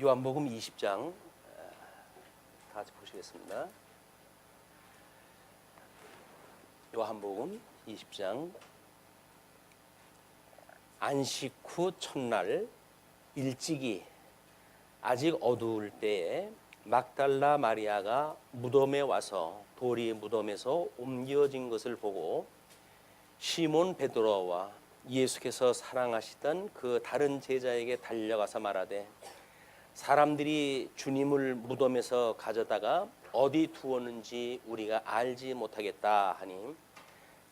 요한복음 20장 다 같이 보시겠습니다. 요한복음 20장 안식 후 첫날 일찍이 아직 어두울 때에 막달라 마리아가 무덤에 와서 돌이 무덤에서 옮겨진 것을 보고 시몬 베드로와 예수께서 사랑하시던 그 다른 제자에게 달려가서 말하되 사람들이 주님을 무덤에서 가져다가 어디 두었는지 우리가 알지 못하겠다 하니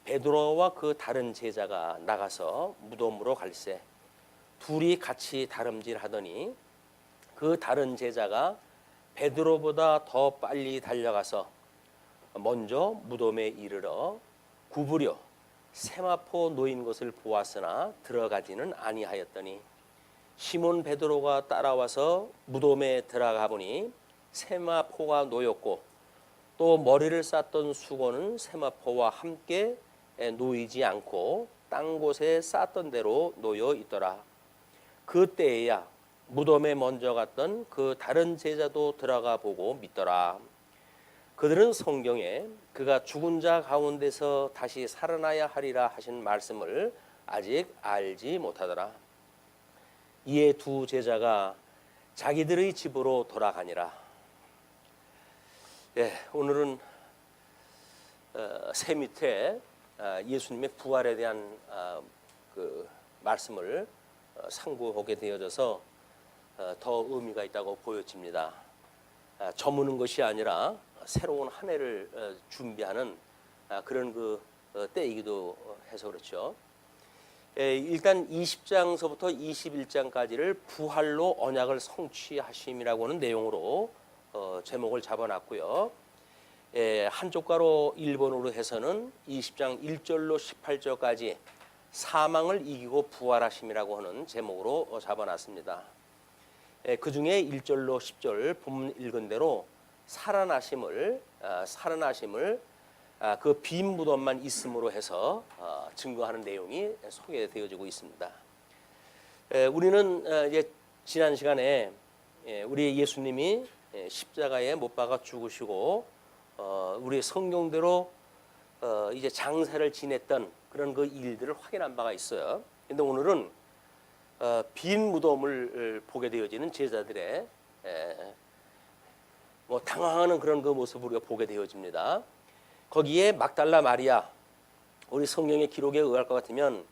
베드로와 그 다른 제자가 나가서 무덤으로 갈새 둘이 같이 다름질하더니 그 다른 제자가 베드로보다 더 빨리 달려가서 먼저 무덤에 이르러 구부려 세마포 놓인 것을 보았으나 들어가지는 아니하였더니 시몬 베드로가 따라와서 무덤에 들어가 보니 세마포가 놓였고 또 머리를 쌌던 수건은 세마포와 함께 놓이지 않고 땅 곳에 쌌던 대로 놓여 있더라. 그때에야 무덤에 먼저 갔던 그 다른 제자도 들어가 보고 믿더라. 그들은 성경에 그가 죽은 자 가운데서 다시 살아나야 하리라 하신 말씀을 아직 알지 못하더라. 이에 두 제자가 자기들의 집으로 돌아가니라. 오늘은 새 밑에 예수님의 부활에 대한 그 말씀을 상고하게 되어져서 더 의미가 있다고 보여집니다. 저무는 것이 아니라 새로운 한 해를 준비하는 그런 그 때이기도 해서 그렇죠. 일단 20장서부터 21장까지를 부활로 언약을 성취하심이라고 하는 내용으로 제목을 잡아놨고요. 한쪽가로 1번으로 해서는 20장 1절로 18절까지 사망을 이기고 부활하심이라고 하는 제목으로 잡아놨습니다. 그 중에 1절로 10절 본문 읽은 대로 살아나심을 그 빈 무덤만 있음으로 해서 증거하는 내용이 소개되어지고 있습니다. 우리는 이제 지난 시간에 우리 예수님이 십자가에 못 박아 죽으시고 우리 성경대로 이제 장사를 지냈던 그런 그 일들을 확인한 바가 있어요. 그런데 오늘은 빈 무덤을 보게 되어지는 제자들의 뭐 당황하는 그런 그 모습을 우리가 보게 되어집니다. 거기에 막달라 마리아, 우리 성경의 기록에 의할 것 같으면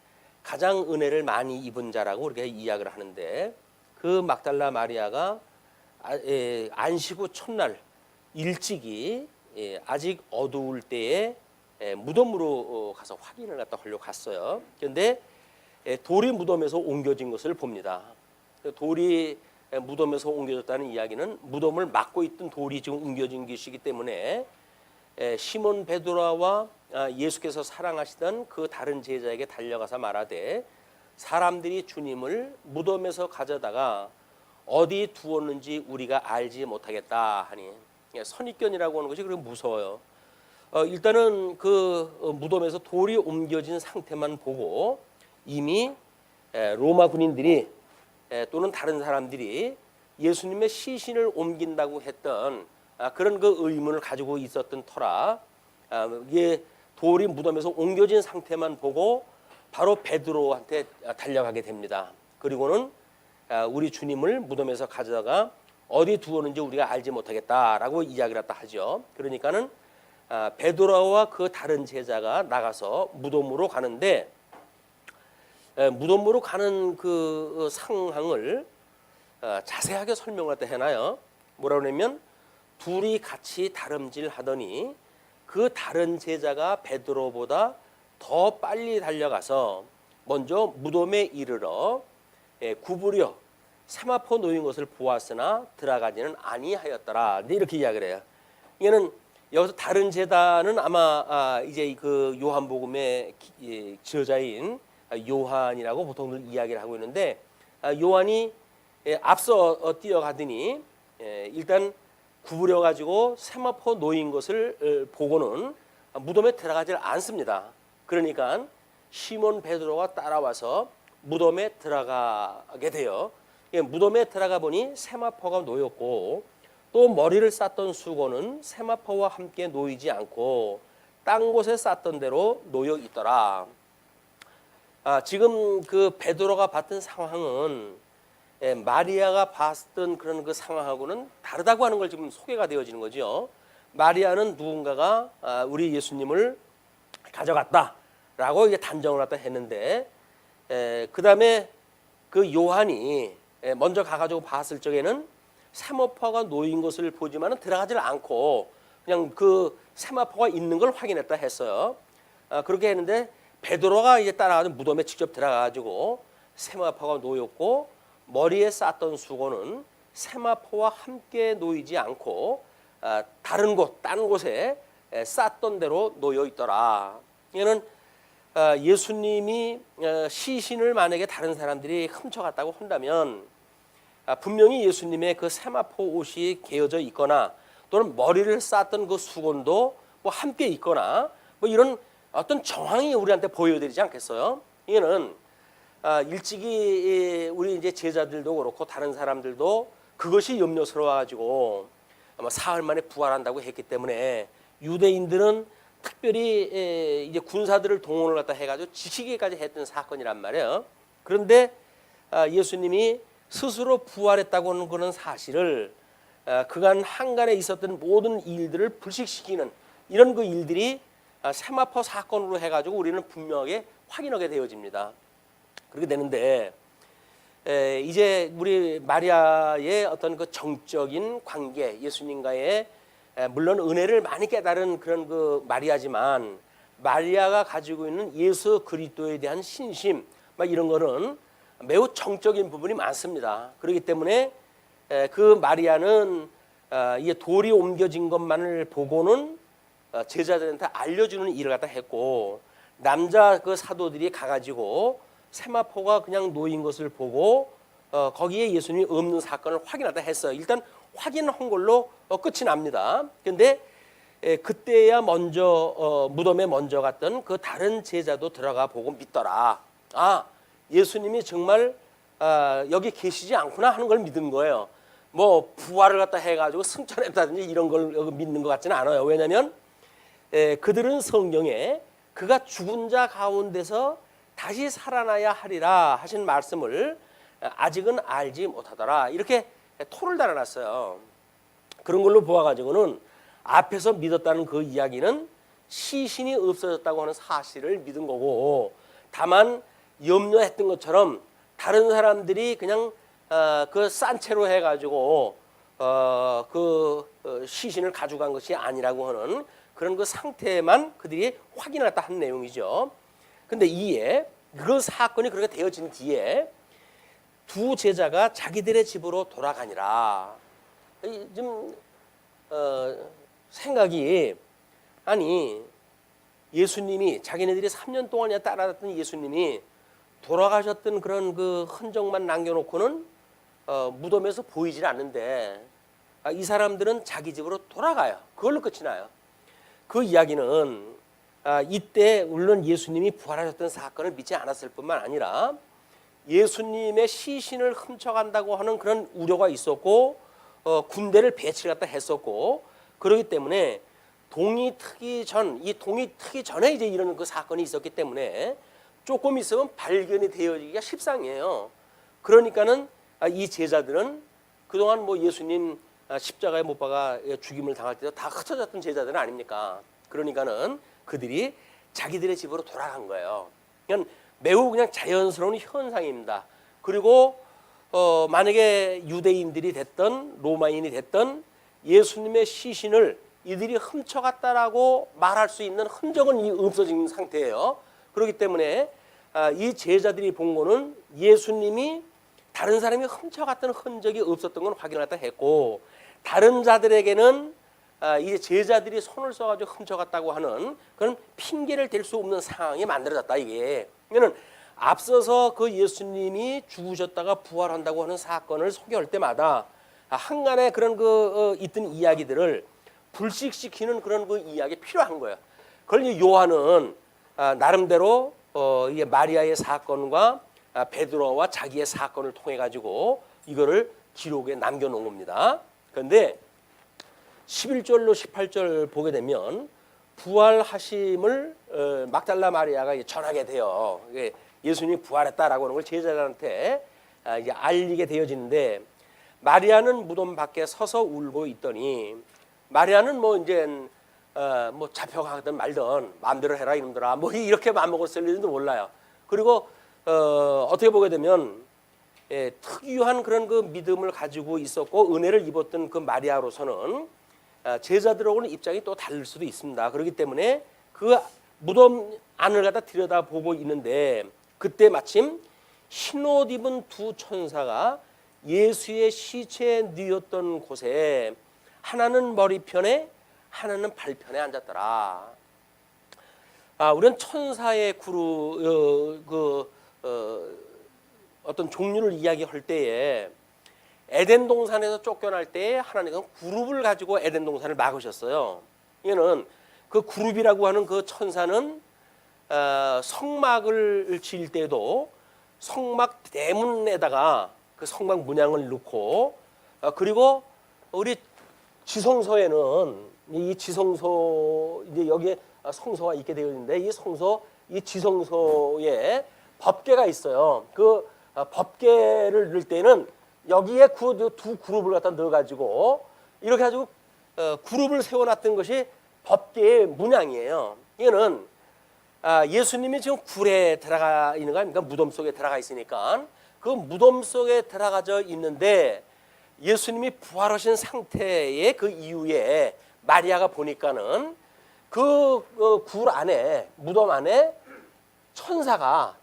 가장 은혜를 많이 입은 자라고 우리가 이야기를 하는데 그 막달라 마리아가 안식 후 첫날 일찍이 아직 어두울 때에 무덤으로 가서 확인을 하려고 갔어요. 그런데 돌이 무덤에서 옮겨진 것을 봅니다. 돌이 무덤에서 옮겨졌다는 이야기는 무덤을 막고 있던 돌이 지금 옮겨진 것이기 때문에 시몬 베드로와 예수께서 사랑하시던 그 다른 제자에게 달려가서 말하되 사람들이 주님을 무덤에서 가져다가 어디 두었는지 우리가 알지 못하겠다 하니 선입견이라고 하는 것이 그렇게 무서워요. 일단은 그 무덤에서 돌이 옮겨진 상태만 보고 이미 로마 군인들이 또는 다른 사람들이 예수님의 시신을 옮긴다고 했던 그런 그 의문을 가지고 있었던 터라 이게 돌이 무덤에서 옮겨진 상태만 보고 바로 베드로한테 달려가게 됩니다. 그리고는 우리 주님을 무덤에서 가져다가 어디 두었는지 우리가 알지 못하겠다라고 이야기를 하죠. 그러니까는 베드로와 그 다른 제자가 나가서 무덤으로 가는데 무덤으로 가는 그 상황을 자세하게 설명을 해놔요. 뭐라 그러냐면 둘이 같이 다름질하더니 그 다른 제자가 베드로보다 더 빨리 달려가서 먼저 무덤에 이르러 구부려 세마포 놓인 것을 보았으나 들어가지는 아니하였더라. 이렇게 이야기를 해요. 이거는 여기서 다른 제자는 아마 이제 그 요한복음의 저자인 요한이라고 보통들 이야기를 하고 있는데 요한이 앞서 뛰어가더니 일단 구부려 가지고 세마포 놓인 것을 보고는 무덤에 들어가지 않습니다. 그러니까 시몬 베드로가 따라와서 무덤에 들어가게 돼요. 무덤에 들어가 보니 세마포가 놓였고 또 머리를 쌌던 수건은 세마포와 함께 놓이지 않고 딴 곳에 쌌던 대로 놓여 있더라. 지금 그 베드로가 봤던 상황은 마리아가 봤던 그런 그 상황하고는 다르다고 하는 걸 지금 소개가 되어지는 거죠. 마리아는 누군가가 우리 예수님을 가져갔다라고 이제 단정을 갖다 했는데, 그 다음에 그 요한이 먼저 가가지고 봤을 적에는 세마포가 놓인 것을 보지만은 들어가질 않고 그냥 그 세마포가 있는 걸 확인했다 했어요. 그렇게 했는데 베드로가 이제 따라가서 무덤에 직접 들어가가지고 세마포가 놓였고 머리에 쌌던 수건은 세마포와 함께 놓이지 않고 다른 곳, 딴 곳에 쌌던 대로 놓여 있더라. 이거는 예수님이 시신을 만약에 다른 사람들이 훔쳐갔다고 한다면 분명히 예수님의 그 세마포 옷이 개어져 있거나 또는 머리를 쌌던 그 수건도 뭐 함께 있거나 뭐 이런 어떤 정황이 우리한테 보여드리지 않겠어요? 이거는 일찍이 우리 이제 제자들도 그렇고 다른 사람들도 그것이 염려스러워가지고 아마 사흘 만에 부활한다고 했기 때문에 유대인들은 특별히 이제 군사들을 동원을 갖다 해가지고 지키기까지 했던 사건이란 말이에요. 그런데 예수님이 스스로 부활했다고 하는 그런 사실을 그간 한간에 있었던 모든 일들을 불식시키는 이런 그 일들이 세마포 사건으로 해가지고 우리는 분명하게 확인하게 되어집니다. 그렇게 되는데 이제 우리 마리아의 어떤 그 정적인 관계, 예수님과의 물론 은혜를 많이 깨달은 그런 그 마리아지만 마리아가 가지고 있는 예수 그리스도에 대한 신심 막 이런 거는 매우 정적인 부분이 많습니다. 그렇기 때문에 그 마리아는 이게 돌이 옮겨진 것만을 보고는 제자들한테 알려주는 일을 갖다 했고, 남자 그 사도들이 가가지고 세마포가 그냥 놓인 것을 보고 거기에 예수님이 없는 사건을 확인하다 했어요. 일단 확인한 걸로 끝이 납니다. 그런데 그때야 먼저 무덤에 먼저 갔던 그 다른 제자도 들어가 보고 믿더라. 예수님이 정말 여기 계시지 않구나 하는 걸 믿은 거예요. 뭐 부활을 갖다 해가지고 승천했다든지 이런 걸 믿는 것 같지는 않아요. 왜냐하면 그들은 성경에 그가 죽은 자 가운데서 다시 살아나야 하리라 하신 말씀을 아직은 알지 못하더라. 이렇게 토를 달아놨어요. 그런 걸로 보아가지고는 앞에서 믿었다는 그 이야기는 시신이 없어졌다고 하는 사실을 믿은 거고, 다만 염려했던 것처럼 다른 사람들이 그냥 그 싼 채로 해가지고 시신을 가져간 것이 아니라고 하는 그런 그 상태만 그들이 확인했다 한 내용이죠. 근데 이에 그 사건이 그렇게 되어진 뒤에 두 제자가 자기들의 집으로 돌아가니라. 좀 생각이, 아니 예수님이 자기네들이 3년 동안이나 따라갔던 예수님이 돌아가셨던 그런 그 흔적만 남겨놓고는 무덤에서 보이질 않는데 이 사람들은 자기 집으로 돌아가요. 그걸로 끝이 나요. 그 이야기는 이때 물론 예수님이 부활하셨던 사건을 믿지 않았을 뿐만 아니라 예수님의 시신을 훔쳐간다고 하는 그런 우려가 있었고 군대를 배치를 갖다 했었고, 그렇기 때문에 동이 트기 전에 이제 이런 그 사건이 있었기 때문에 조금 있으면 발견이 되어지기가 십상이에요. 그러니까는 이 제자들은 그동안 뭐 예수님 십자가에 못 박아 죽임을 당할 때도 다 흩어졌던 제자들 아닙니까? 그러니까는 그들이 자기들의 집으로 돌아간 거예요. 그냥 매우 그냥 자연스러운 현상입니다. 그리고 만약에 유대인들이 됐던 로마인이 됐던 예수님의 시신을 이들이 훔쳐갔다라고 말할 수 있는 흔적은 없어진 상태예요. 그렇기 때문에 이 제자들이 본 거는 예수님이 다른 사람이 훔쳐갔던 흔적이 없었던 건 확인했다 했고, 다른 자들에게는 이제 제자들이 손을 써가지고 훔쳐갔다고 하는 그런 핑계를 댈 수 없는 상황이 만들어졌다. 이게 이거는 앞서서 그 예수님이 죽으셨다가 부활한다고 하는 사건을 소개할 때마다 한간에 그런 있던 이야기들을 불식시키는 그런 그 이야기 필요한 거예요. 그걸 요한은 나름대로 이게 마리아의 사건과 베드로와 자기의 사건을 통해 가지고 이거를 기록에 남겨놓은 겁니다. 그런데 11절로 18절 보게 되면 부활하심을 막달라 마리아가 전하게 돼요. 예수님이 부활했다라고 하는 걸 제자들한테 이제 알리게 되어지는데, 마리아는 무덤 밖에 서서 울고 있더니, 마리아는 뭐 이제 뭐 잡혀가든 말든 마음대로 해라 이놈들아 뭐 이렇게 마음먹었을지도 몰라요. 그리고 어떻게 보게 되면 특유한 그런 그 믿음을 가지고 있었고 은혜를 입었던 그 마리아로서는 제자들하고는 입장이 또 다를 수도 있습니다. 그렇기 때문에 그 무덤 안을 갖다 들여다보고 있는데, 그때 마침 흰옷 입은 두 천사가 예수의 시체에 누웠던 곳에 하나는 머리편에 하나는 발편에 앉았더라. 우리는 천사의 어떤 종류를 이야기할 때에 에덴 동산에서 쫓겨날 때 하나님은 그룹을 가지고 에덴 동산을 막으셨어요. 이거는 그 그룹이라고 하는 그 천사는 성막을 지을 때도 성막 대문에다가 그 성막 문양을 넣고, 그리고 우리 지성소에는 이 지성소 이제 여기에 성소가 있게 되어 있는데, 이 성소 이 지성소에 법궤가 있어요. 그 법궤를 넣을 때는 여기에 그 두 그룹을 갖다 넣어가지고 이렇게 가지고 그룹을 세워놨던 것이 법궤의 문양이에요. 이거는 예수님이 지금 굴에 들어가 있는 거 아닙니까? 무덤 속에 들어가 있으니까 그 무덤 속에 들어가져 있는데, 예수님이 부활하신 상태의 그 이후에 마리아가 보니까는 그 굴 안에, 무덤 안에 천사가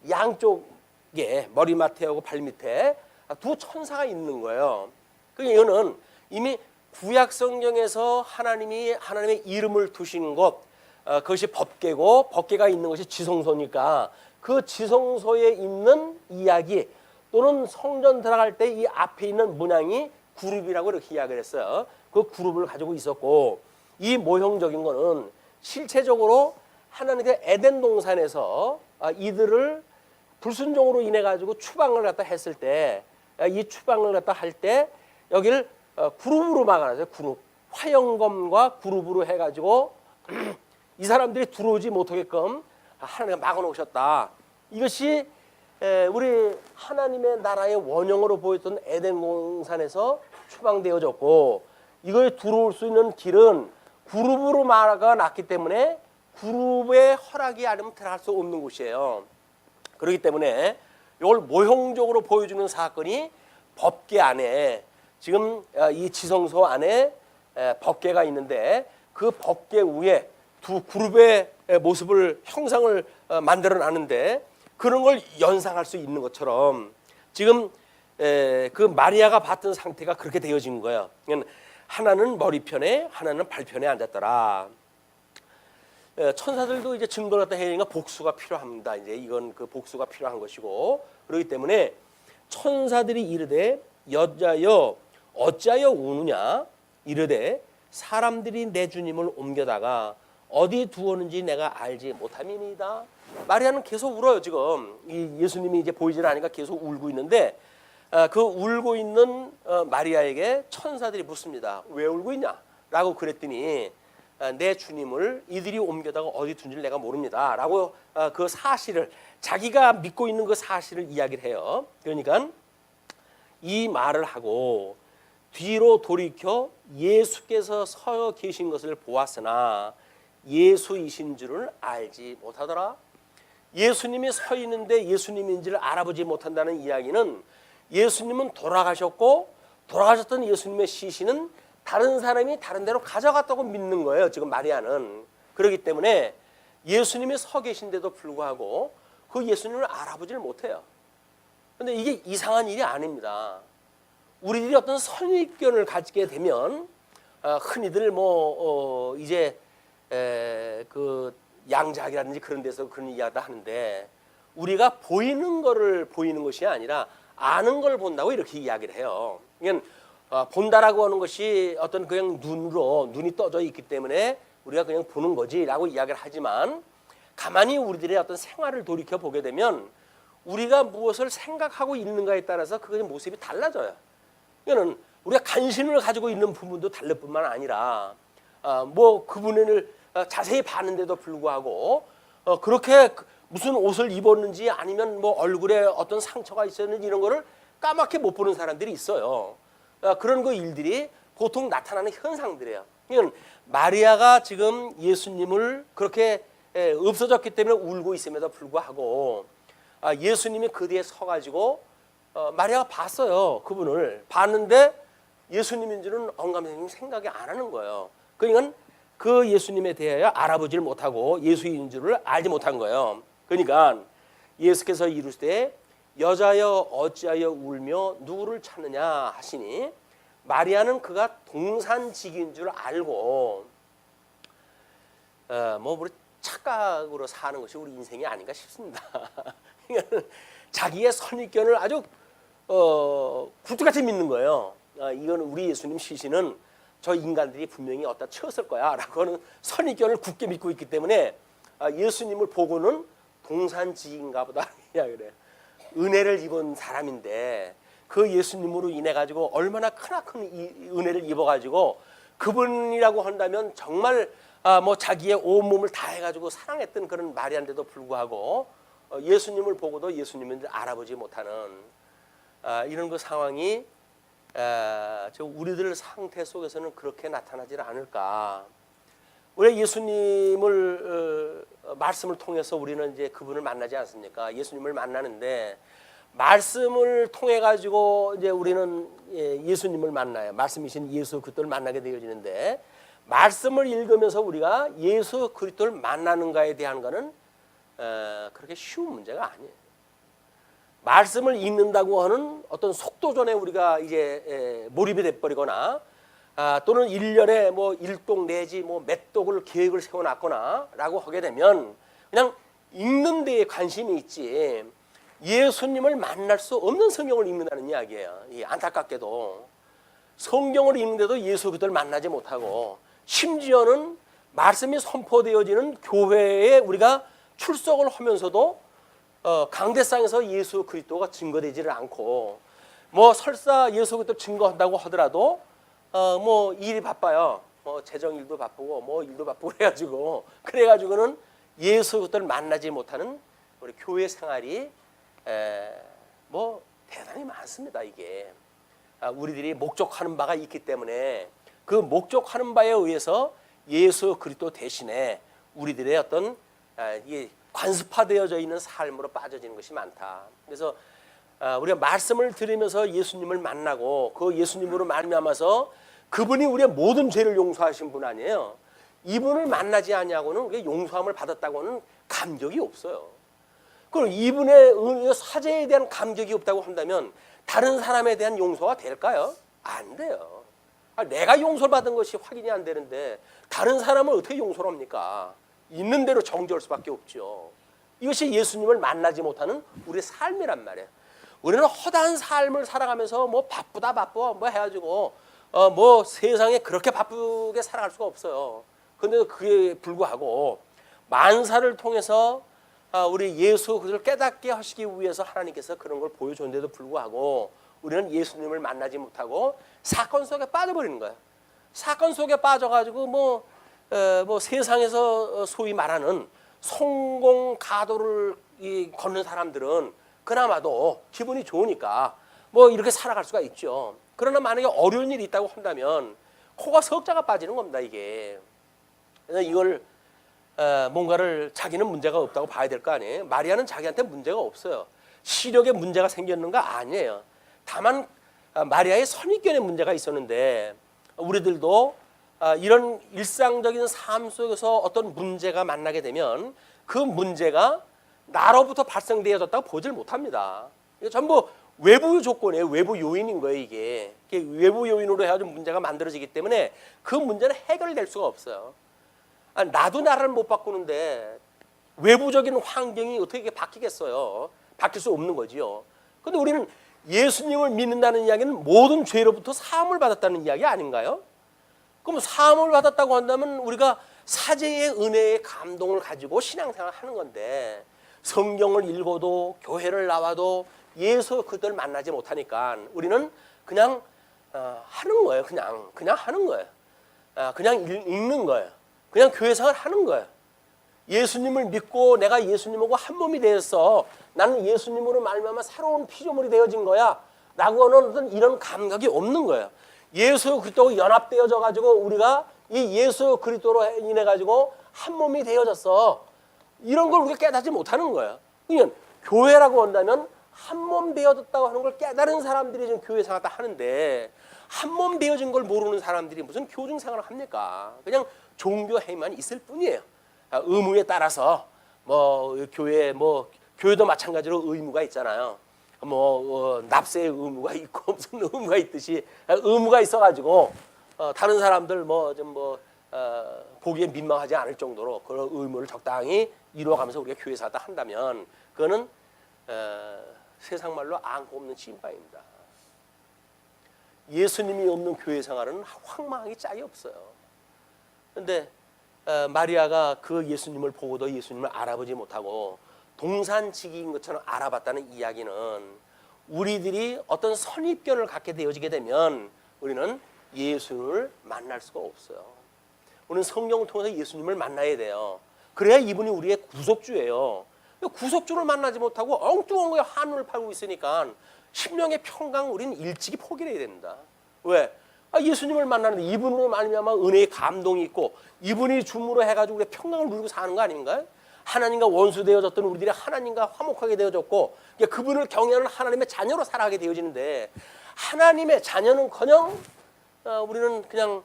양쪽에 머리맡에하고 발밑에 두 천사가 있는 거예요. 그러니까 이거는 이미 구약 성경에서 하나님의 이름을 두신 곳, 그것이 법궤고, 법궤가 있는 것이 지성소니까 그 지성소에 있는 이야기, 또는 성전 들어갈 때 이 앞에 있는 문양이 그룹이라고 이렇게 이야기를 했어요. 그 그룹을 가지고 있었고, 이 모형적인 거는 실체적으로 하나님의 에덴 동산에서 이들을 불순종으로 인해 가지고 추방을 갖다 했을 때, 이 추방을 갖다 할 때 여기를 그룹으로 막아놨어요. 그룹, 화영검과 그룹으로 해가지고 이 사람들이 들어오지 못하게끔 하나님가 막아놓으셨다. 이것이 우리 하나님의 나라의 원형으로 보였던 에덴 동산에서 추방되어졌고, 이거에 들어올 수 있는 길은 그룹으로 막아놨기 때문에 그룹의 허락이 아니면 들어갈 수 없는 곳이에요. 그렇기 때문에 이걸 모형적으로 보여주는 사건이 법궤 안에, 지금 이 지성소 안에 법궤가 있는데, 그 법궤 위에 두 그룹의 모습을, 형상을 만들어 놨는데, 그런 걸 연상할 수 있는 것처럼 지금 그 마리아가 봤던 상태가 그렇게 되어진 거예요. 하나는 머리편에 하나는 발편에 앉았더라. 천사들도 이제 증거를 갖다 해야 되니까 복수가 필요합니다. 이제 이건 그 복수가 필요한 것이고, 그렇기 때문에 천사들이 이르되 여자여 어찌하여 우느냐, 이르되 사람들이 내 주님을 옮겨다가 어디 두었는지 내가 알지 못함이니이다. 마리아는 계속 울어요. 지금 이 예수님이 이제 보이질 않으니까 계속 울고 있는데, 그 울고 있는 마리아에게 천사들이 묻습니다. 왜 울고 있냐? 라고 그랬더니 내 주님을 이들이 옮겨다가 어디 둔지를 내가 모릅니다. 라고 그 사실을, 자기가 믿고 있는 그 사실을 이야기를 해요. 그러니까 이 말을 하고 뒤로 돌이켜 예수께서 서 계신 것을 보았으나 예수이신 줄을 알지 못하더라. 예수님이 서 있는데 예수님인지를 알아보지 못한다는 이야기는, 예수님은 돌아가셨고 돌아가셨던 예수님의 시신은 다른 사람이 다른 데로 가져갔다고 믿는 거예요. 지금 마리아는. 그렇기 때문에 예수님이 서 계신데도 불구하고 그 예수님을 알아보지를 못해요. 그런데 이게 이상한 일이 아닙니다. 우리들이 어떤 선입견을 가지게 되면 흔히들 이제 그 양자학이라든지 그런 데서 그런 이야기를 하는데, 우리가 보이는 거를 보이는 것이 아니라 아는 걸 본다고 이렇게 이야기를 해요. 그러니까 본다라고 하는 것이 어떤 그냥 눈이 떠져 있기 때문에 우리가 그냥 보는 거지라고 이야기를 하지만, 가만히 우리들의 어떤 생활을 돌이켜 보게 되면 우리가 무엇을 생각하고 있는가에 따라서 그의 모습이 달라져요. 이거는 우리가 간신을 가지고 있는 부분도 다를 뿐만 아니라 뭐 그분을 자세히 봤는데도 불구하고 그렇게 무슨 옷을 입었는지 아니면 뭐 얼굴에 어떤 상처가 있었는지 이런 거를 까맣게 못 보는 사람들이 있어요. 그런 그 일들이 보통 나타나는 현상들이에요. 이건 마리아가 지금 예수님을 그렇게 없어졌기 때문에 울고 있음에도 불구하고 예수님이 그 뒤에 서가지고 마리아가 봤어요. 그분을 봤는데 예수님인 줄은 언감생님 생각이 안 하는 거예요. 그러니까 그 예수님에 대하여 알아보지를 못하고 예수인 줄을 알지 못한 거예요. 그러니까 예수께서 이르시되 여자여 어찌하여 울며 누구를 찾느냐 하시니 마리아는 그가 동산직인 줄 알고 뭐 우리 착각으로 사는 것이 우리 인생이 아닌가 싶습니다. 자기의 선입견을 아주 굴뚝같이 믿는 거예요. 이건 우리 예수님 시신은 저 인간들이 분명히 어디다 채웠을 거야 라고 하는 선입견을 굳게 믿고 있기 때문에 예수님을 보고는 동산직인가 보다 그래. 은혜를 입은 사람인데 그 예수님으로 인해 가지고 얼마나 크나큰 은혜를 입어 가지고 그분이라고 한다면 정말 뭐 자기의 온 몸을 다해 가지고 사랑했던 그런 마리아인데도 불구하고 예수님을 보고도 예수님을 알아보지 못하는 이런 그 상황이 우리들 상태 속에서는 그렇게 나타나지 않을까. 우리 예수님을 말씀을 통해서 우리는 이제 그분을 만나지 않습니까? 예수님을 만나는데 말씀을 통해 가지고 이제 우리는 예수님을 만나요. 말씀이신 예수 그리스도를 만나게 되어지는데 말씀을 읽으면서 우리가 예수 그리스도를 만나는가에 대한 거는 그렇게 쉬운 문제가 아니에요. 말씀을 읽는다고 하는 어떤 속도전에 우리가 이제 몰입이 돼버리거나 또는 1년에 뭐 1독 내지 뭐 몇 독을 계획을 세워놨거나 라고 하게 되면 그냥 읽는 데에 관심이 있지 예수님을 만날 수 없는 성경을 읽는다는 이야기예요. 안타깝게도 성경을 읽는데도 예수 그리스도를 만나지 못하고 심지어는 말씀이 선포되어지는 교회에 우리가 출석을 하면서도 강대상에서 예수 그리스도가 증거되지를 않고 뭐 설사 예수 그리스도 증거한다고 하더라도 뭐 일이 바빠요. 뭐 재정 일도 바쁘고 뭐 일도 바쁘고 그래가지고는 예수 그리스도를 만나지 못하는 우리 교회 생활이 뭐 대단히 많습니다. 이게 우리들이 목적하는 바가 있기 때문에 그 목적하는 바에 의해서 예수 그리스도 대신에 우리들의 어떤 이 관습화되어져 있는 삶으로 빠져지는 것이 많다. 그래서 우리가 말씀을 들으면서 예수님을 만나고 그 예수님으로 말미암아서 그분이 우리의 모든 죄를 용서하신 분 아니에요. 이분을 만나지 아니하고는 우리가 용서함을 받았다고는 감격이 없어요. 그럼 이분의 사죄에 대한 감격이 없다고 한다면 다른 사람에 대한 용서가 될까요? 안 돼요. 내가 용서를 받은 것이 확인이 안 되는데 다른 사람을 어떻게 용서를 합니까? 있는 대로 정죄할 수밖에 없죠. 이것이 예수님을 만나지 못하는 우리의 삶이란 말이에요. 우리는 허다한 삶을 살아가면서 뭐 바쁘다 뭐 해가지고 뭐 세상에 그렇게 바쁘게 살아갈 수가 없어요. 그런데 그에 불구하고 만사를 통해서 우리 예수 그리스도를 깨닫게 하시기 위해서 하나님께서 그런 걸 보여줬는데도 불구하고 우리는 예수님을 만나지 못하고 사건 속에 빠져버리는 거예요. 사건 속에 빠져가지고 뭐 세상에서 소위 말하는 성공 가도를 걷는 사람들은 그나마도 기분이 좋으니까 뭐 이렇게 살아갈 수가 있죠. 그러나 만약에 어려운 일이 있다고 한다면 코가 석자가 빠지는 겁니다. 이게. 그래서 이걸 뭔가를 자기는 문제가 없다고 봐야 될 거 아니에요. 마리아는 자기한테 문제가 없어요. 시력에 문제가 생겼는가 아니에요. 다만 마리아의 선입견에 문제가 있었는데 우리들도 이런 일상적인 삶 속에서 어떤 문제가 만나게 되면 그 문제가 나로부터 발생되어졌다고 보질 못합니다. 이게 전부 외부 조건이에요. 외부 요인인 거예요. 이게 외부 요인으로 해가지고 문제가 만들어지기 때문에 그 문제는 해결될 수가 없어요. 나도 나를 못 바꾸는데 외부적인 환경이 어떻게 바뀌겠어요? 바뀔 수 없는 거지요. 그런데 우리는 예수님을 믿는다는 이야기는 모든 죄로부터 사함을 받았다는 이야기 아닌가요? 그럼 사함을 받았다고 한다면 우리가 사죄의 은혜의 감동을 가지고 신앙생활을 하는 건데 성경을 읽어도 교회를 나와도 예수 그들을 만나지 못하니까 우리는 그냥 하는 거예요. 그냥 하는 거예요. 그냥 읽는 거예요. 그냥 교회 생활 하는 거예요. 예수님을 믿고 내가 예수님하고 한 몸이 되었어. 나는 예수님으로 말미암아 새로운 피조물이 되어진 거야. 라고 하는 이런 감각이 없는 거예요. 예수 그리스도와 연합되어져 가지고 우리가 이 예수 그리스도로 인해 가지고 한 몸이 되어졌어. 이런 걸 우리가 깨닫지 못하는 거예요. 그러니까 교회라고 한다면 한 몸 되어졌다고 하는 걸 깨달은 사람들이 지금 교회 생활을 하는데 한 몸 되어진 걸 모르는 사람들이 무슨 교중 생활을 합니까? 그냥 종교회의만 있을 뿐이에요. 의무에 따라서 교회도 마찬가지로 의무가 있잖아요. 납세의 의무가 있고 무슨 의무가 있듯이 의무가 있어가지고 다른 사람들 보기에 민망하지 않을 정도로 그런 의무를 적당히 이루어가면서 우리가 교회 생활을 한다면 그거는 세상 말로 안고 없는 찐빠입니다. 예수님이 없는 교회 생활은 황망하기 짝이 없어요. 그런데 마리아가 그 예수님을 보고도 예수님을 알아보지 못하고 동산지기인 것처럼 알아봤다는 이야기는 우리들이 어떤 선입견을 갖게 되어지게 되면 우리는 예수를 만날 수가 없어요. 우리는 성경을 통해서 예수님을 만나야 돼요. 그래야 이분이 우리의 구속주예요. 구속주를 만나지 못하고 엉뚱한 거에 한눈을 팔고 있으니까 심령의 평강 우리는 일찍이 포기를 해야 됩니다. 왜? 예수님을 만나는데 이분으로 말미암아 은혜의 감동이 있고 이분이 줌으로 해가지고 우리의 평강을 누리고 사는 거 아닌가요? 하나님과 원수되어졌던 우리들이 하나님과 화목하게 되어졌고 그분을 경외하는 하나님의 자녀로 살아가게 되어지는데 하나님의 자녀는커녕 우리는 그냥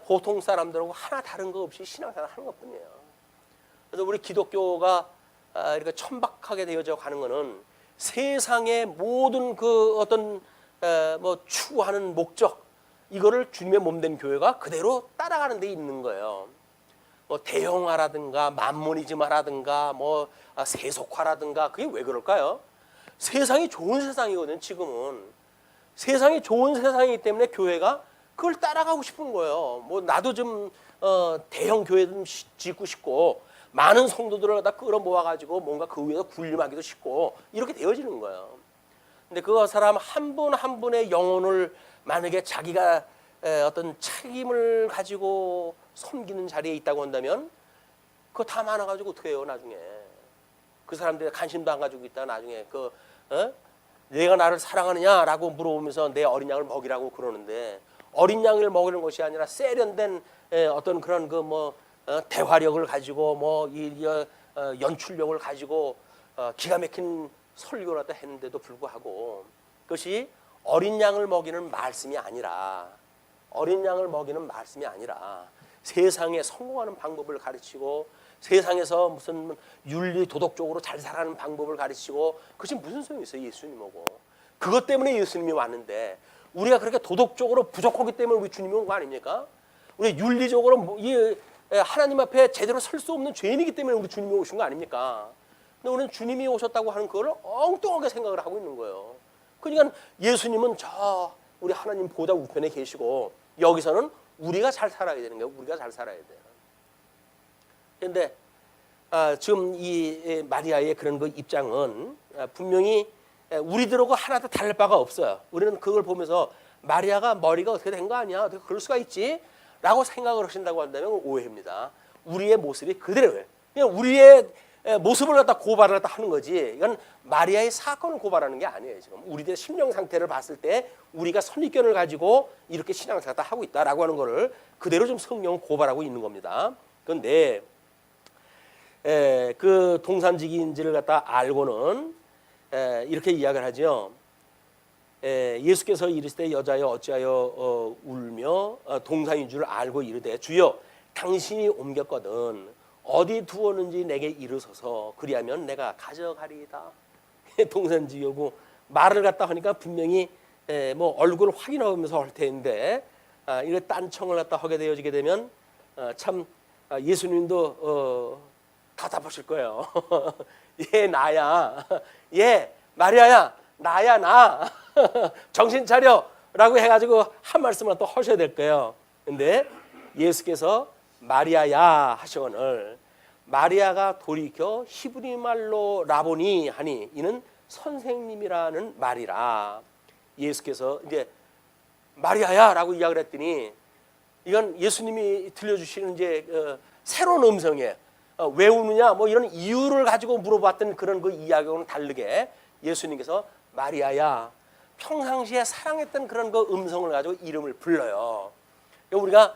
보통 사람들하고 하나 다른 거 없이 신앙생활 하는 것뿐이에요. 그래서 우리 기독교가 이렇게 천박하게 되어져 가는 것은 세상의 모든 그 어떤 추구하는 목적 이거를 주님의 몸된 교회가 그대로 따라가는 데 있는 거예요. 대형화라든가 만모니즘화라든가 세속화라든가 그게 왜 그럴까요? 세상이 좋은 세상이거든. 지금은 세상이 좋은 세상이기 때문에 교회가 그걸 따라가고 싶은 거예요. 나도 좀 대형 교회 좀 짓고 싶고 많은 성도들을 다 끌어모아가지고 뭔가 그 위에서 군림하기도 싶고 이렇게 되어지는 거예요. 근데 그 사람 한 분 한 분의 영혼을 만약에 자기가 어떤 책임을 가지고 섬기는 자리에 있다고 한다면 그거 다 많아가지고 어떻게 해요 나중에. 그 사람들이 관심도 안 가지고 있다 나중에 내가 나를 사랑하느냐라고 물어보면서 내 어린 양을 먹이라고 그러는데 어린 양을 먹이는 것이 아니라 세련된 어떤 그런 대화력을 가지고 연출력을 가지고 기가 막힌 설교를 갖다 했는데도 불구하고 그것이 어린 양을 먹이는 말씀이 아니라 세상에 성공하는 방법을 가르치고 세상에서 무슨 윤리 도덕적으로 잘 살아가는 방법을 가르치고 그것이 무슨 소용이 있어요 예수님하고. 그것 때문에 예수님이 왔는데 우리가 그렇게 도덕적으로 부족하기 때문에 우리 주님이 온 거 아닙니까? 우리 윤리적으로 하나님 앞에 제대로 설 수 없는 죄인이기 때문에 우리 주님이 오신 거 아닙니까? 근데 우리는 주님이 오셨다고 하는 그걸 엉뚱하게 생각을 하고 있는 거예요. 그러니까 예수님은 저 우리 하나님 보좌 우편에 계시고 여기서는 우리가 잘 살아야 되는 거예요. 우리가 잘 살아야 돼요. 그런데 지금 이 마리아의 그런 그 입장은 분명히 우리들하고 하나도 다를 바가 없어요. 우리는 그걸 보면서 마리아가 머리가 어떻게 된 거 아니야? 어떻게 그럴 수가 있지? 라고 생각을 하신다고 한다면 오해입니다. 우리의 모습이 그대로예요. 그냥 우리의 모습을 갖다 고발을 갖다 하는 거지. 이건 마리아의 사건을 고발하는 게 아니에요. 지금 우리들의 심령 상태를 봤을 때 우리가 선입견을 가지고 이렇게 신앙생활을 하고 있다라고 하는 거를 그대로 좀 성경은 고발하고 있는 겁니다. 그런데 그 동산지기인지를 갖다 알고는 이렇게 이야기를 하죠. 예수께서 이르시되 여자여 어찌하여 울며 동산인 줄 알고 이르되 주여 당신이 옮겼거든 어디 두었는지 내게 이르소서 그리하면 내가 가져가리이다. 동산지기고 말을 갖다 하니까 분명히 얼굴을 확인하면서 할 텐데 이런 딴청을 갖다 하게 되어지게 되면 참 예수님도 답답하실 거예요. 얘 나야. 얘 마리아야. 나야 나. 정신 차려라고 해가지고 한 말씀을 또 하셔야 될 거예요. 근데 예수께서 마리아야 하시거늘 마리아가 돌이켜 히브리 말로 라보니 하니 이는 선생님이라는 말이라. 예수께서 이제 마리아야라고 이야기를 했더니 이건 예수님이 들려주시는 이제 새로운 음성이에요. 왜 우느냐 뭐 이런 이유를 가지고 물어봤던 그런 그 이야기와는 다르게 예수님께서 마리아야, 평상시에 사랑했던 그런 그 음성을 가지고 이름을 불러요. 우리가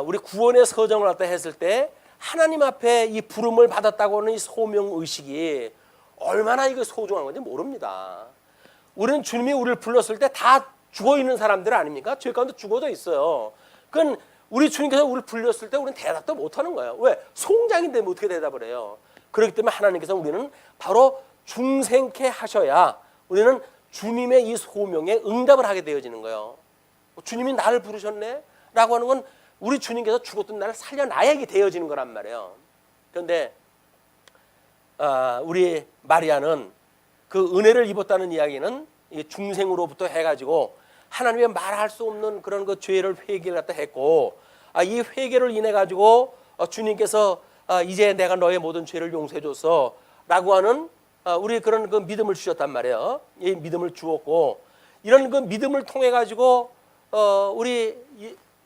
우리 구원의 서정을 갖다 했을 때 하나님 앞에 이 부름을 받았다고 하는 이 소명 의식이 얼마나 이거 소중한 건지 모릅니다. 우리는 주님이 우리를 불렀을 때 다 죽어 있는 사람들 아닙니까? 죄 가운데 죽어져 있어요. 그건 우리 주님께서 우리를 불렀을 때 우리는 대답도 못 하는 거예요. 왜? 송장인데 뭐 어떻게 대답을 해요? 그렇기 때문에 하나님께서 우리는 바로 중생케 하셔야 우리는 주님의 이 소명에 응답을 하게 되어지는 거예요. 주님이 나를 부르셨네? 라고 하는 건 우리 주님께서 죽었던 나를 살려놔야 되어지는 거란 말이에요. 그런데 우리 마리아는 그 은혜를 입었다는 이야기는 중생으로부터 해가지고 하나님의 말할 수 없는 그런 그 죄를 회개를 갖다 했고, 이 회개를 인해 가지고 주님께서 이제 내가 너의 모든 죄를 용서해 줬어라고 하는 우리 그런 그 믿음을 주셨단 말이에요. 이 믿음을 주었고, 이런 그 믿음을 통해 가지고 우리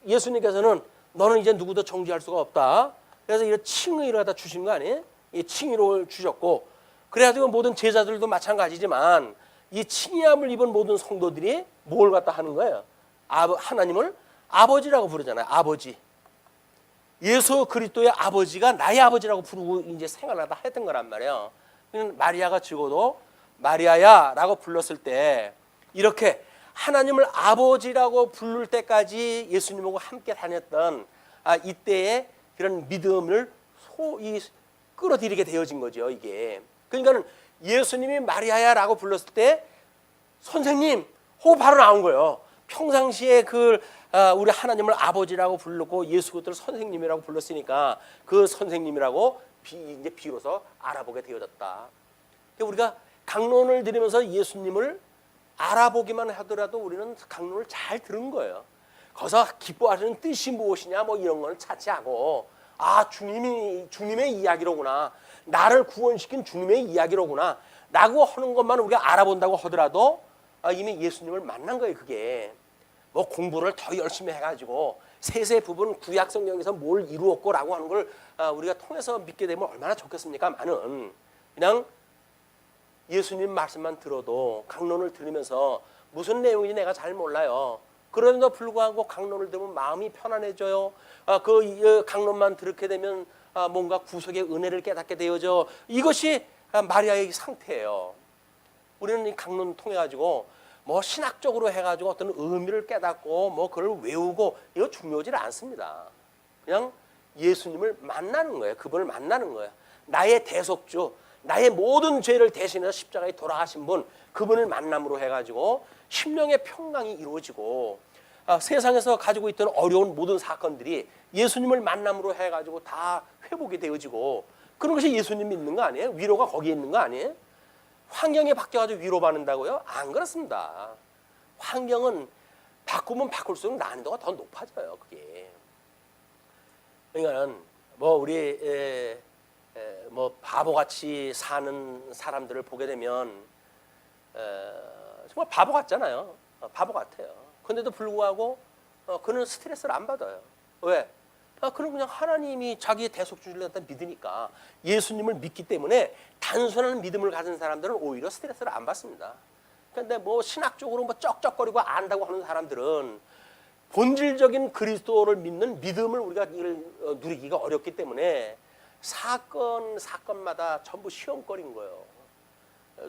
예수님께서는 너는 이제 누구도 정죄할 수가 없다. 그래서 이런 칭의를 갖다 주신 거 아니에요? 이 칭의를 주셨고, 그래가지고 모든 제자들도 마찬가지지만 이 칭의함을 입은 모든 성도들이 뭘 갖다 하는 거예요? 하나님을 아버지라고 부르잖아요. 아버지. 예수 그리스도의 아버지가 나의 아버지라고 부르고 이제 생각을 하다 했던 거란 말이에요. 마리아가 적어도 마리아야라고 불렀을 때 이렇게 하나님을 아버지라고 부를 때까지 예수님하고 함께 다녔던 이때의 그런 믿음을 끌어들이게 되어진 거죠. 이게. 그러니까는 예수님이 마리아야라고 불렀을 때 선생님 호 바로 나온 거예요. 평상시에 우리 하나님을 아버지라고 부르고 예수 그리스도를 선생님이라고 불렀으니까 그 선생님이라고 이제 비로소 알아보게 되어졌다. 우리가 강론을 들으면서 예수님을 알아보기만 하더라도 우리는 강론을 잘 들은 거예요. 거기서 기뻐하시는 뜻이 무엇이냐 뭐 이런 거는 차치하고 주님의 이야기로구나, 나를 구원시킨 주님의 이야기로구나 라고 하는 것만 우리가 알아본다고 하더라도 이미 예수님을 만난 거예요. 그게 뭐 공부를 더 열심히 해가지고 세세 부분 구약 성경에서 뭘 이루었고 라고 하는 걸 우리가 통해서 믿게 되면 얼마나 좋겠습니까? 많은 그냥 예수님 말씀만 들어도 강론을 들으면서 무슨 내용인지 내가 잘 몰라요. 그럼에도 불구하고 강론을 들으면 마음이 편안해져요. 그 강론만 들게 되면 뭔가 구속의 은혜를 깨닫게 되어져. 이것이 마리아의 상태예요. 우리는 이 강론을 통해 가지고 뭐 신학적으로 해가지고 어떤 의미를 깨닫고 뭐 그걸 외우고 이거 중요하지 않습니다. 그냥 예수님을 만나는 거예요. 그분을 만나는 거예요. 나의 대속주, 나의 모든 죄를 대신해서 십자가에 돌아가신 분, 그분을 만남으로 해가지고 심령의 평강이 이루어지고 세상에서 가지고 있던 어려운 모든 사건들이 예수님을 만남으로 해가지고 다 회복이 되어지고, 그런 것이 예수님 믿는 거 아니에요? 위로가 거기에 있는 거 아니에요? 환경이 바뀌어가지고 위로받는다고요? 안 그렇습니다. 환경은 바꾸면 바꿀수록 난이도가 더 높아져요. 그게. 그러니까는 뭐 우리 뭐 바보같이 사는 사람들을 보게 되면 정말 바보 같잖아요. 바보 같아요. 그런데도 불구하고 그는 스트레스를 안 받아요. 왜? 그는 그냥 하나님이 자기의 대속주를 갖다 믿으니까, 예수님을 믿기 때문에 단순한 믿음을 가진 사람들은 오히려 스트레스를 안 받습니다. 그런데 뭐 신학적으로 뭐 쩍쩍거리고 안다고 하는 사람들은 본질적인 그리스도를 믿는 믿음을 우리가 누리기가 어렵기 때문에 사건마다 전부 시험거리인 거예요.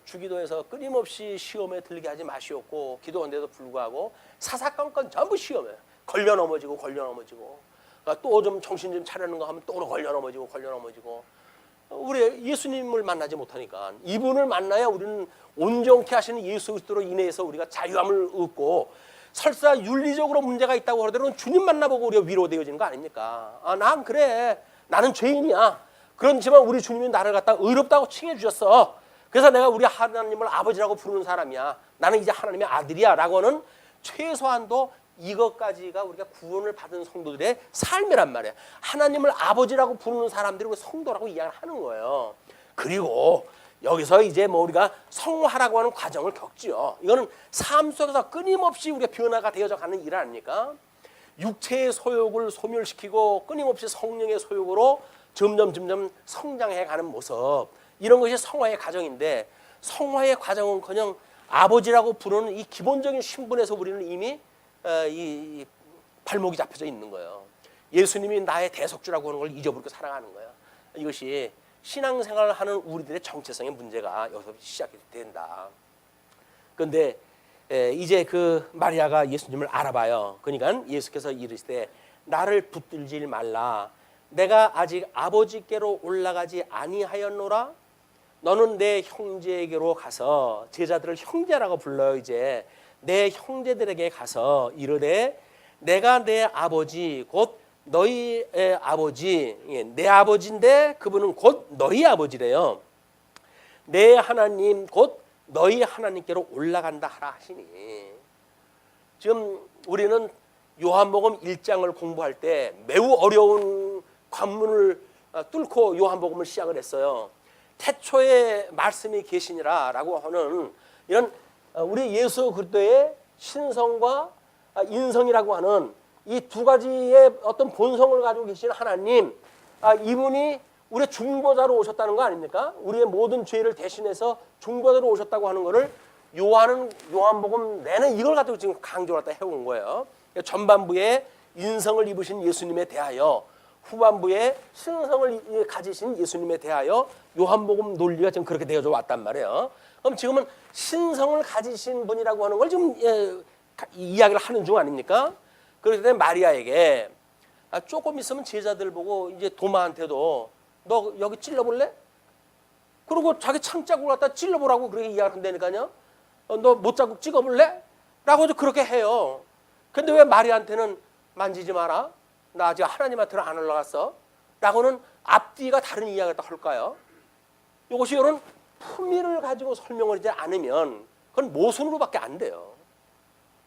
주기도에서 끊임없이 시험에 들게 하지 마시옵고, 기도한데도 불구하고 사사건건 전부 시험이에요. 걸려 넘어지고 또 좀 정신 좀 차리는 거 하면 또 걸려 넘어지고 우리 예수님을 만나지 못하니까, 이분을 만나야 우리는 온전케 하시는 예수 그리스도로 인해서 우리가 자유함을 얻고, 설사 윤리적으로 문제가 있다고 하더라도 주님 만나보고 우리가 위로되어지는 거 아닙니까? 난 그래, 나는 죄인이야. 그렇지만 우리 주님이 나를 갖다 의롭다고 칭해 주셨어. 그래서 내가 우리 하나님을 아버지라고 부르는 사람이야. 나는 이제 하나님의 아들이야 라고 하는 최소한도 이것까지가 우리가 구원을 받은 성도들의 삶이란 말이에요. 하나님을 아버지라고 부르는 사람들이 우리 성도라고 이야기를 하는 거예요. 그리고 여기서 이제 뭐 우리가 성화라고 하는 과정을 겪지요. 이거는 삶 속에서 끊임없이 우리가 변화가 되어져 가는 일 아닙니까? 육체의 소욕을 소멸시키고 끊임없이 성령의 소욕으로 점점 성장해 가는 모습, 이런 것이 성화의 과정인데, 성화의 과정은커녕 아버지라고 부르는 이 기본적인 신분에서 우리는 이미 이 발목이 잡혀져 있는 거예요. 예수님이 나의 대속주라고 하는 걸 잊어버리고 살아가는 거예요. 이것이 신앙생활을 하는 우리들의 정체성의 문제가 여기서 시작이 된다. 그런데 이제 그 마리아가 예수님을 알아봐요. 그러니까 예수께서 이르시되 나를 붙들지 말라. 내가 아직 아버지께로 올라가지 아니하였노라. 너는 내 형제에게로 가서, 제자들을 형제라고 불러요. 이제 내 형제들에게 가서 이르되 내가 내 아버지 곧 너희의 아버지, 내 아버지인데 그분은 곧 너희 아버지래요. 내 하나님 곧 너희 하나님께로 올라간다 하라 하시니, 지금 우리는 요한복음 1장을 공부할 때 매우 어려운 관문을 뚫고 요한복음을 시작을 했어요. 태초에 말씀이 계시니라 라고 하는 이런 우리 예수 그리스도의 신성과 인성이라고 하는 이 두 가지의 어떤 본성을 가지고 계신 하나님, 이분이 우리의 중보자로 오셨다는 거 아닙니까? 우리의 모든 죄를 대신해서 중보자로 오셨다고 하는 것을 요한복음 내내 이걸 가지고 지금 강조를 갖다 해온 거예요. 전반부에 인성을 입으신 예수님에 대하여, 후반부에 신성을 가지신 예수님에 대하여 요한복음 논리가 지금 그렇게 되어져 왔단 말이에요. 그럼 지금은 신성을 가지신 분이라고 하는 걸 지금 이야기를 하는 중 아닙니까? 그렇기 때문에 마리아에게 조금 있으면 제자들 보고 이제 도마한테도 너 여기 찔러볼래? 그리고 자기 창자국을 갖다 찔러보라고 그렇게 이야기를 한다니까요. 너 못자국 찍어볼래? 라고 그렇게 해요. 근데 왜 마리아한테는 만지지 마라, 나 아직 하나님한테는 안 올라갔어 라고는 앞뒤가 다른 이야기를 할까요? 이것이 이런 품위를 가지고 설명을 하지 않으면 그건 모순으로밖에 안 돼요.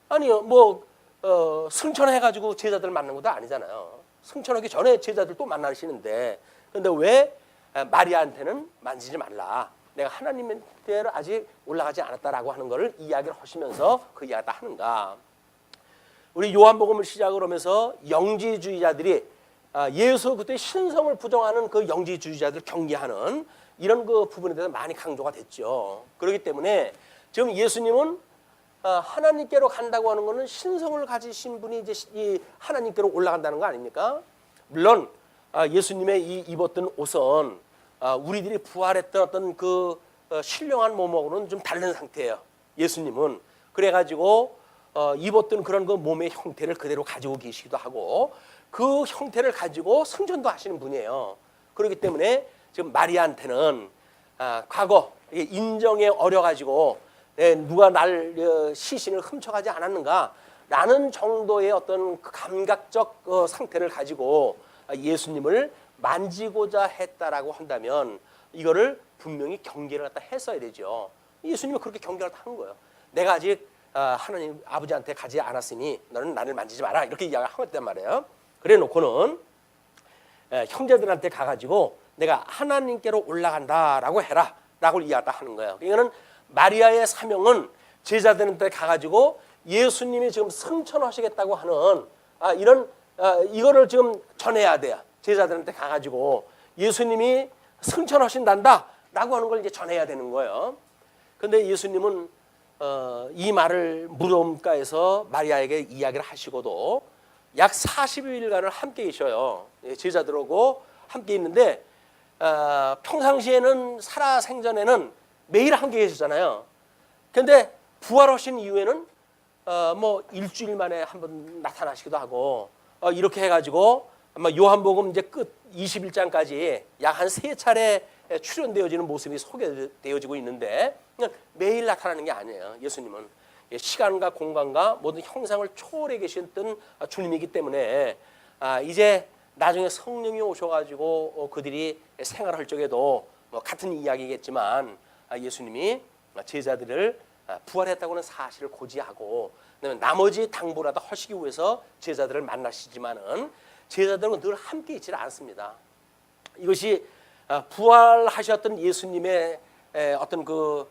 아니요, 뭐 승천해가지고 제자들 만난 것도 아니잖아요. 승천하기 전에 제자들 또 만나시는데, 그런데 왜 마리아한테는 만지지 말라, 내가 하나님한테는 아직 올라가지 않았다라고 하는 것을 이야기를 하시면서 그 이야기를 하는가? 우리 요한복음을 시작으로 하면서 영지주의자들이 예수 그때의 신성을 부정하는 그 영지주의자들 경계하는 이런 그 부분에 대해서 많이 강조가 됐죠. 그렇기 때문에 지금 예수님은 하나님께로 간다고 하는 것은 신성을 가지신 분이 이제 이 하나님께로 올라간다는 거 아닙니까? 물론 예수님의 이 입었던 옷은 우리들이 부활했던 어떤 그 신령한 몸하고는 좀 다른 상태예요. 예수님은 그래가지고 입었던 그런 그 몸의 형태를 그대로 가지고 계시기도 하고 그 형태를 가지고 승천도 하시는 분이에요. 그렇기 때문에 지금 마리아한테는 과거 인정에 어려가지고 누가 날 시신을 훔쳐가지 않았는가라는 정도의 어떤 감각적 상태를 가지고 예수님을 만지고자 했다라고 한다면 이거를 분명히 경계를 갖다 했어야 되죠. 예수님은 그렇게 경계를 한 거예요. 내가 아직 하나님 아버지한테 가지 않았으니 너는 나를 만지지 마라, 이렇게 이야기를 했단 말이에요. 그래 놓고는 형제들한테 가가지고 내가 하나님께로 올라간다라고 해라 라고 이야기하는 거예요. 이거는 마리아의 사명은 제자들한테 가가지고 예수님이 지금 승천하시겠다고 하는 이런 이거를 지금 전해야 돼요. 제자들한테 가가지고 예수님이 승천하신단다 라고 하는 걸 이제 전해야 되는 거예요. 그런데 예수님은 이 말을 무덤가에서 마리아에게 이야기를 하시고도 약 40일간을 함께 계셔요. 제자들하고 함께 있는데 평상시에는 살아생전에는 매일 함께 계셨잖아요. 그런데 부활하신 이후에는 뭐 일주일 만에 한번 나타나시기도 하고 이렇게 해가지고 아마 요한복음 이제 끝 21장까지 약 한 3차례 출연되어지는 모습이 소개되어지고 있는데 매일 나타나는 게 아니에요. 예수님은 시간과 공간과 모든 형상을 초월해 계셨던 주님이기 때문에 이제 나중에 성령이 오셔가지고 그들이 생활할 적에도 뭐 같은 이야기겠지만 예수님이 제자들을 부활했다고는 사실을 고지하고 그다음에 나머지 당부라도 하시기 위해서 제자들을 만나시지만은 제자들은 늘 함께 있지는 않습니다. 이것이 부활하셨던 예수님의 어떤 그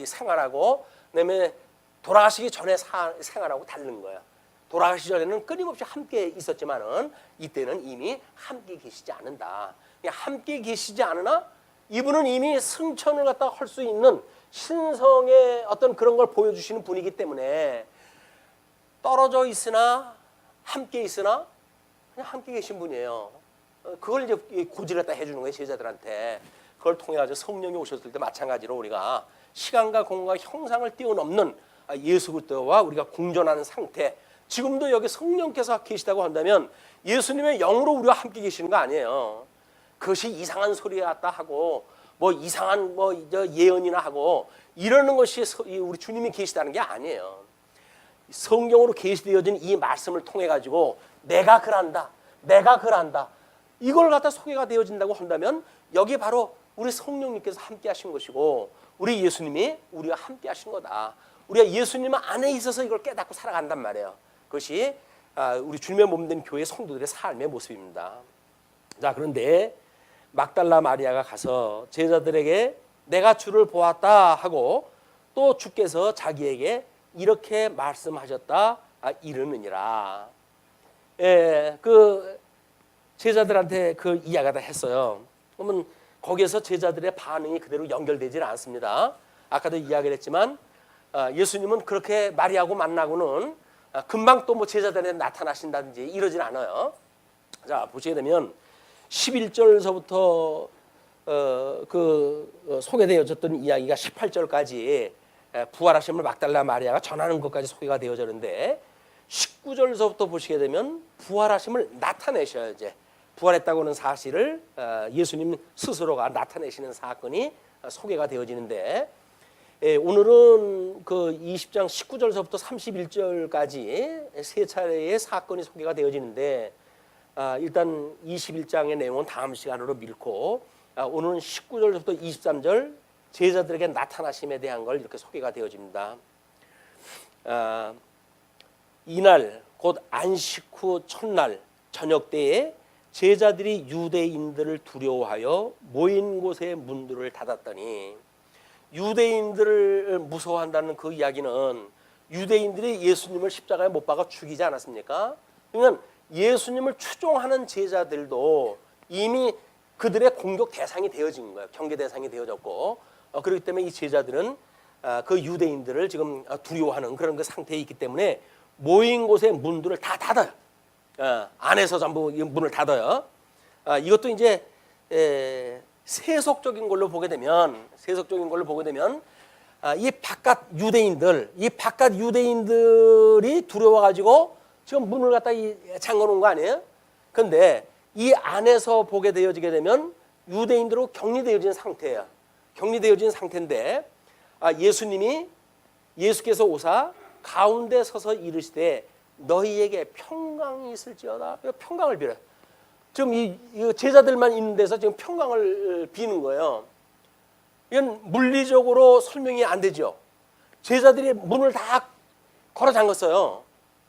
생활하고 그다음에 돌아가시기 전에 생활하고 다른 거예요. 돌아가시기 전에는 끊임없이 함께 있었지만은 이때는 이미 함께 계시지 않는다. 함께 계시지 않으나 이분은 이미 승천을 갖다 할 수 있는 신성의 어떤 그런 걸 보여주시는 분이기 때문에 떨어져 있으나 함께 있으나 그냥 함께 계신 분이에요. 그걸 이제 고지를 갖다 해주는 거예요, 제자들한테. 그걸 통해 가지고 성령이 오셨을 때 마찬가지로 우리가 시간과 공간과 형상을 뛰어넘는 예수 그리스도와 우리가 공존하는 상태. 지금도 여기 성령께서 계시다고 한다면 예수님의 영으로 우리와 함께 계시는 거 아니에요. 그것이 이상한 소리 같다 하고 뭐 이상한 뭐 예언이나 하고 이러는 것이 우리 주님이 계시다는 게 아니에요. 성경으로 계시되어진 이 말씀을 통해 가지고 내가 그란다, 내가 그란다 이걸 갖다 소개가 되어진다고 한다면 여기 바로 우리 성령님께서 함께 하신 것이고 우리 예수님이 우리와 함께 하신 거다. 우리가 예수님 안에 있어서 이걸 깨닫고 살아간단 말이에요. 그것이 우리 주님의 몸된 교회 성도들의 삶의 모습입니다. 자, 그런데 막달라 마리아가 가서 제자들에게 내가 주를 보았다 하고 또 주께서 자기에게 이렇게 말씀하셨다 이르느니라. 그 제자들한테 그 이야기를 했어요. 그러면 거기에서 제자들의 반응이 그대로 연결되지는 않습니다. 아까도 이야기를 했지만 예수님은 그렇게 마리아하고 만나고는 금방 또 뭐 제자들한테 나타나신다든지 이러진 않아요. 자, 보시게 되면 11절서부터 소개되어졌던 이야기가 18절까지 부활하심을 막달라 마리아가 전하는 것까지 소개가 되어졌는데 19절서부터 보시게 되면 부활하심을 나타내셔야 이제 부활했다고 하는 사실을 예수님 스스로가 나타내시는 사건이 소개가 되어지는데 오늘은 그 20장 19절서부터 31절까지 세 차례의 사건이 소개가 되어지는데 일단 21장의 내용은 다음 시간으로 밀고 오늘은 19절부터 23절 제자들에게 나타나심에 대한 걸 이렇게 소개가 되어집니다. 이날 곧 안식 후 첫날 저녁 때에 제자들이 유대인들을 두려워하여 모인 곳에 문들을 닫았더니 유대인들을 무서워한다는 그 이야기는 유대인들이 예수님을 십자가에 못 박아 죽이지 않았습니까? 그러면 예수님을 추종하는 제자들도 이미 그들의 공격 대상이 되어진 거예요. 경계 대상이 되어졌고 그렇기 때문에 이 제자들은 그 유대인들을 지금 두려워하는 그런 그 상태에 있기 때문에 모인 곳에 문들을 다 닫아요. 안에서 전부 문을 닫아요. 이것도 이제 세속적인 걸로 보게 되면 이 바깥 유대인들이 두려워 가지고 지금 문을 갖다 잠궈 놓은 거 아니에요? 그런데 이 안에서 보게 되어지게 되면 유대인들로 격리되어진 상태예요. 격리되어진 상태인데 예수께서 오사 가운데 서서 이르시되 너희에게 평강이 있을지어다. 평강을 빌어요. 지금 이 제자들만 있는 데서 지금 평강을 비는 거예요. 이건 물리적으로 설명이 안 되죠. 제자들이 문을 다 걸어 잠갔어요.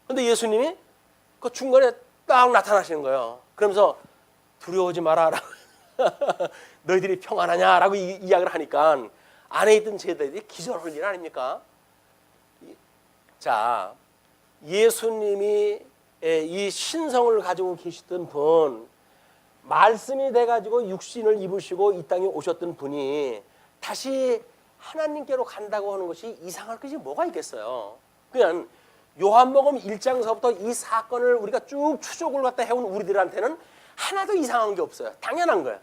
그런데 예수님이 그 중간에 딱 나타나시는 거예요. 그러면서 두려워하지 마라. 너희들이 평안하냐라고 이야기를 하니까 안에 있던 제자들이 기절할 일 아닙니까? 자, 예수님이 이 신성을 가지고 계시던 분, 말씀이 돼가지고 육신을 입으시고 이 땅에 오셨던 분이 다시 하나님께로 간다고 하는 것이 이상할 것이 뭐가 있겠어요? 그냥 요한복음 1장서부터 이 사건을 우리가 쭉 추적을 갖다 해온 우리들한테는 하나도 이상한 게 없어요. 당연한 거예요.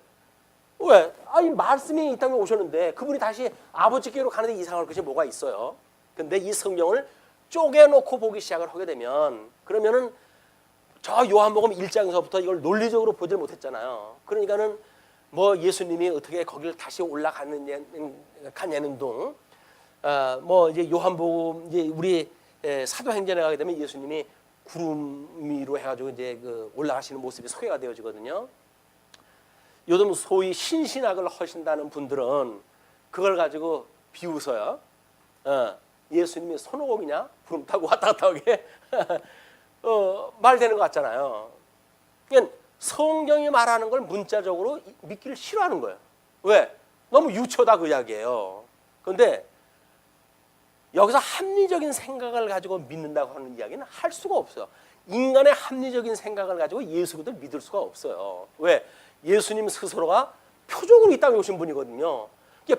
왜? 이 말씀이 이 땅에 오셨는데 그분이 다시 아버지께로 가는데 이상할 것이 뭐가 있어요? 근데 이 성경을 쪼개놓고 보기 시작을 하게 되면 그러면은 저 요한복음 1장서부터 이걸 논리적으로 보질 못했잖아요. 그러니까는 뭐 예수님이 어떻게 거기를 다시 올라가느냐는 둥, 뭐 이제 요한복음 이제 우리 사도행전에 가게 되면 예수님이 구름 위로 해가지고 이제 그 올라가시는 모습이 소개가 되어지거든요. 요즘 소위 신신학을 하신다는 분들은 그걸 가지고 비웃어요. 예수님이 손오공이냐? 구름 타고 왔다 갔다 하게 말되는 것 같잖아요. 그러니까 성경이 말하는 걸 문자적으로 믿기를 싫어하는 거예요. 왜? 너무 유초다 그 이야기예요. 그런데 여기서 합리적인 생각을 가지고 믿는다고 하는 이야기는 할 수가 없어요. 인간의 합리적인 생각을 가지고 예수를 믿을 수가 없어요. 왜? 예수님 스스로가 표적으로 이 땅에 오신 분이거든요.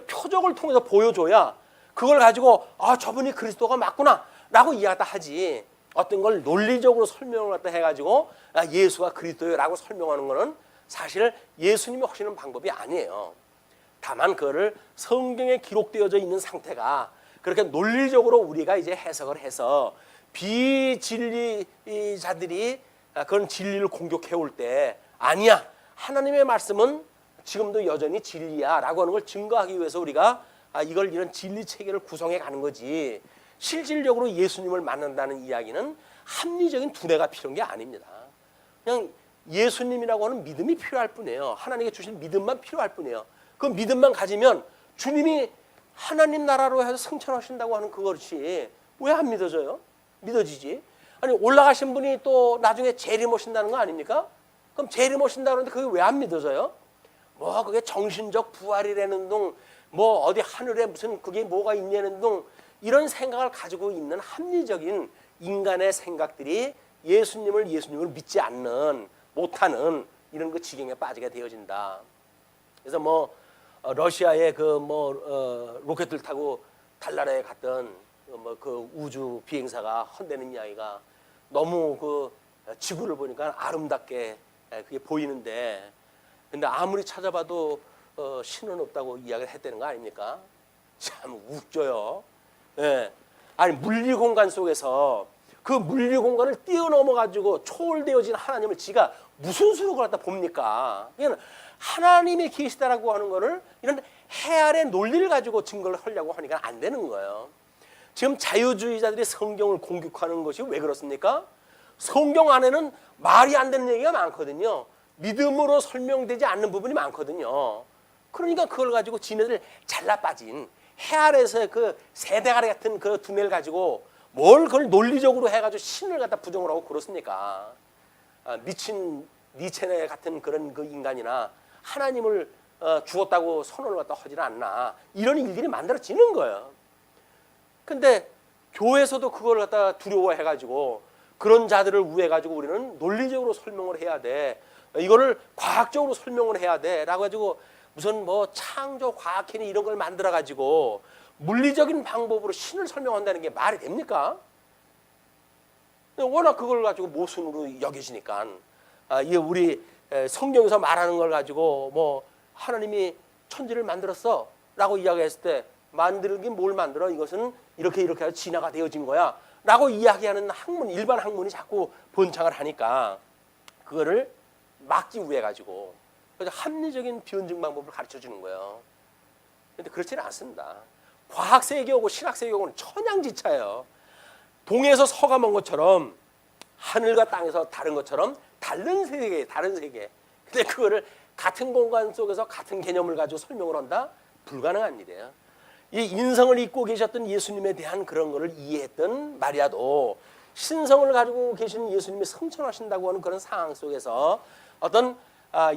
표적을 통해서 보여줘야 그걸 가지고 저분이 그리스도가 맞구나 라고 이해하다 하지, 어떤 걸 논리적으로 설명을 갖다 해가지고 예수가 그리스도라고 설명하는 것은 사실 예수님이 하시는 방법이 아니에요. 다만 그거를 성경에 기록되어져 있는 상태가 그렇게 논리적으로 우리가 이제 해석을 해서 비진리자들이 그런 진리를 공격해 올 때, 아니야, 하나님의 말씀은 지금도 여전히 진리야 라고 하는 걸 증거하기 위해서 우리가 이걸 이런 진리 체계를 구성해 가는 거지, 실질적으로 예수님을 만난다는 이야기는 합리적인 두뇌가 필요한 게 아닙니다. 그냥 예수님이라고 하는 믿음이 필요할 뿐이에요. 하나님께 주신 믿음만 필요할 뿐이에요. 그 믿음만 가지면 주님이 하나님 나라로 해서 승천하신다고 하는 그것이 왜 안 믿어져요? 믿어지지. 아니, 올라가신 분이 또 나중에 재림오신다는 거 아닙니까? 그럼 재림오신다는데 그게 왜 안 믿어져요? 뭐 그게 정신적 부활이라는 둥, 뭐 어디 하늘에 무슨 그게 뭐가 있냐는 둥, 이런 생각을 가지고 있는 합리적인 인간의 생각들이 예수님을 믿지 않는, 못하는 이런 그 지경에 빠지게 되어진다. 그래서 뭐 러시아의 로켓을 타고 달나라에 갔던 그 우주 비행사가 헌대는 이야기가 너무 그 지구를 보니까 아름답게 그게 보이는데, 근데 아무리 찾아봐도 신은 없다고 이야기를 했다는 거 아닙니까? 참 웃겨요. 예. 아니, 물리 공간 속에서 그 물리 공간을 뛰어넘어 가지고 초월되어진 하나님을 지가 무슨 수로 갖다 봅니까? 그냥 하나님이 계시다라고 하는 거를 이런 해아의 논리를 가지고 증거를 하려고 하니까 안 되는 거예요. 지금 자유주의자들이 성경을 공격하는 것이 왜 그렇습니까? 성경 안에는 말이 안 되는 얘기가 많거든요. 믿음으로 설명되지 않는 부분이 많거든요. 그러니까 그걸 가지고 지네들 잘라 빠진 해 아래에서의 그 세대가리 같은 그 두뇌를 가지고 뭘 그걸 논리적으로 해가지고 신을 갖다 부정을 하고 그렇습니까? 미친 니체네 같은 그런 그 인간이나 하나님을 죽었다고 선언을 갖다 하지는 않나, 이런 일들이 만들어지는 거예요. 근데 교회에서도 그걸 갖다 두려워해가지고 그런 자들을 우회해가지고 우리는 논리적으로 설명을 해야 돼, 이거를 과학적으로 설명을 해야 돼 라고 가지고 무슨 뭐 창조 과학회니 이런 걸 만들어 가지고 물리적인 방법으로 신을 설명한다는 게 말이 됩니까? 워낙 그걸 가지고 모순으로 여기시니까 이게 우리 성경에서 말하는 걸 가지고 뭐 하나님이 천지를 만들었어 라고 이야기했을 때, 만들긴 뭘 만들어, 이것은 이렇게 해서 진화가 되어진 거야 라고 이야기하는 학문, 일반 학문이 자꾸 번창을 하니까 그거를 막기 위해 가지고 그래서 합리적인 비언증 방법을 가르쳐 주는 거예요. 그런데 그렇지는 않습니다. 과학 세계하고 신학 세계하고는 천양지차예요. 동에서 서가 먼 것처럼 하늘과 땅에서 다른 것처럼 다른 세계, 다른 세계. 근데 그거를 같은 공간 속에서 같은 개념을 가지고 설명을 한다? 불가능한 일이에요. 이 인성을 입고 계셨던 예수님에 대한 그런 거를 이해했던 마리아도 신성을 가지고 계시는 예수님이 승천하신다고 하는 그런 상황 속에서 어떤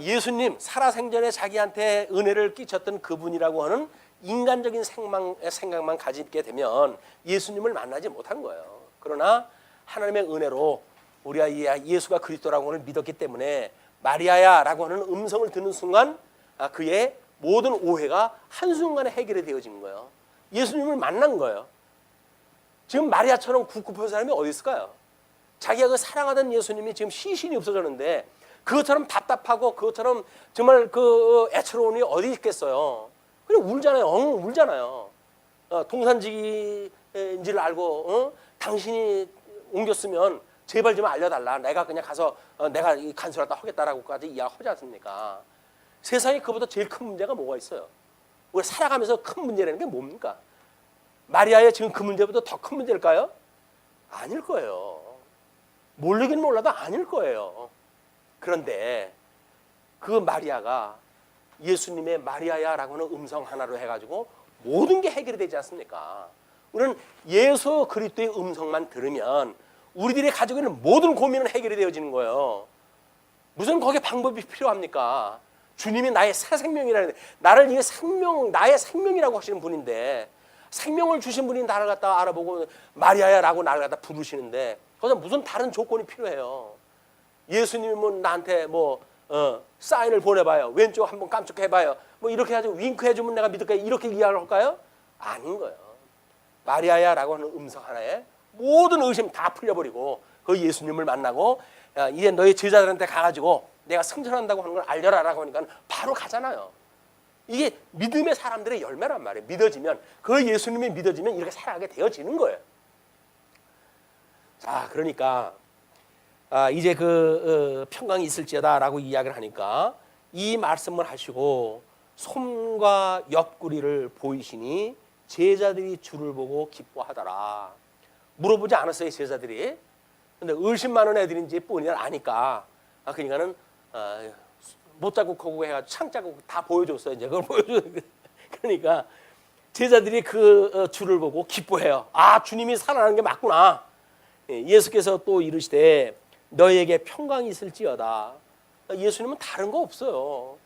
예수님 살아생전에 자기한테 은혜를 끼쳤던 그분이라고 하는 인간적인 생각만 가지게 되면 예수님을 만나지 못한 거예요. 그러나 하나님의 은혜로 우리가 예수가 그리스도라고 하는 믿었기 때문에 마리아야 라고 하는 음성을 듣는 순간 그의 모든 오해가 한순간에 해결이 되어진 거예요. 예수님을 만난 거예요. 지금 마리아처럼 국급한 사람이 어디 있을까요? 자기가 그 사랑하던 예수님이 지금 시신이 없어졌는데 그것처럼 답답하고 그것처럼 정말 그 애처로움이 어디 있겠어요. 그냥 울잖아요. 울잖아요. 동산지기인지를 알고 당신이 옮겼으면 제발 좀 알려달라. 내가 그냥 가서 내가 간수를 하겠다라고까지 이야기하지 않습니까? 세상에 그보다 제일 큰 문제가 뭐가 있어요? 우리가 살아가면서 큰 문제라는 게 뭡니까? 마리아의 지금 그 문제보다 더 큰 문제일까요? 아닐 거예요. 모르긴 몰라도 아닐 거예요. 그런데 그 마리아가 예수님의 마리아야 라고 하는 음성 하나로 해가지고 모든 게 해결이 되지 않습니까? 우리는 예수 그리스도의 음성만 들으면 우리들이 가지고 있는 모든 고민은 해결이 되어지는 거예요. 무슨 거기에 방법이 필요합니까? 주님이 나의 새 생명이라는, 나를 이게 생명, 나의 생명이라고 하시는 분인데, 생명을 주신 분이 나를 갖다 알아보고 마리아야라고 나를 갖다 부르시는데 거기서 무슨 다른 조건이 필요해요? 예수님은 나한테 사인을 보내봐요. 왼쪽 한번 깜짝해봐요. 이렇게 해가지고 윙크해주면 내가 믿을까? 이렇게 이야기를 할까요? 아닌 거예요. 마리아야라고 하는 음성 하나에 모든 의심 다 풀려버리고 그 예수님을 만나고, 이제 너희 제자들한테 가가지고 내가 승천한다고 하는 걸 알려라라고 하니까 바로 가잖아요. 이게 믿음의 사람들의 열매란 말이에요. 믿어지면, 그 예수님이 믿어지면 이렇게 살아가게 되어지는 거예요. 자, 그러니까 이제 평강이 있을지어다라고 이야기를 하니까 이 말씀을 하시고 솜과 옆구리를 보이시니 제자들이 주를 보고 기뻐하더라. 물어보지 않았어요, 제자들이. 근데 의심 많은 애들인지 뻔히 아니까. 그러니까는 못자국하고 해가지고 창자국 다 보여줬어요. 이제 그걸 보여줬는데. 그러니까 제자들이 그 주를 보고 기뻐해요. 아, 주님이 살아나는 게 맞구나. 예수께서 또 이르시되 너희에게 평강이 있을지어다. 예수님은 다른 거 없어요.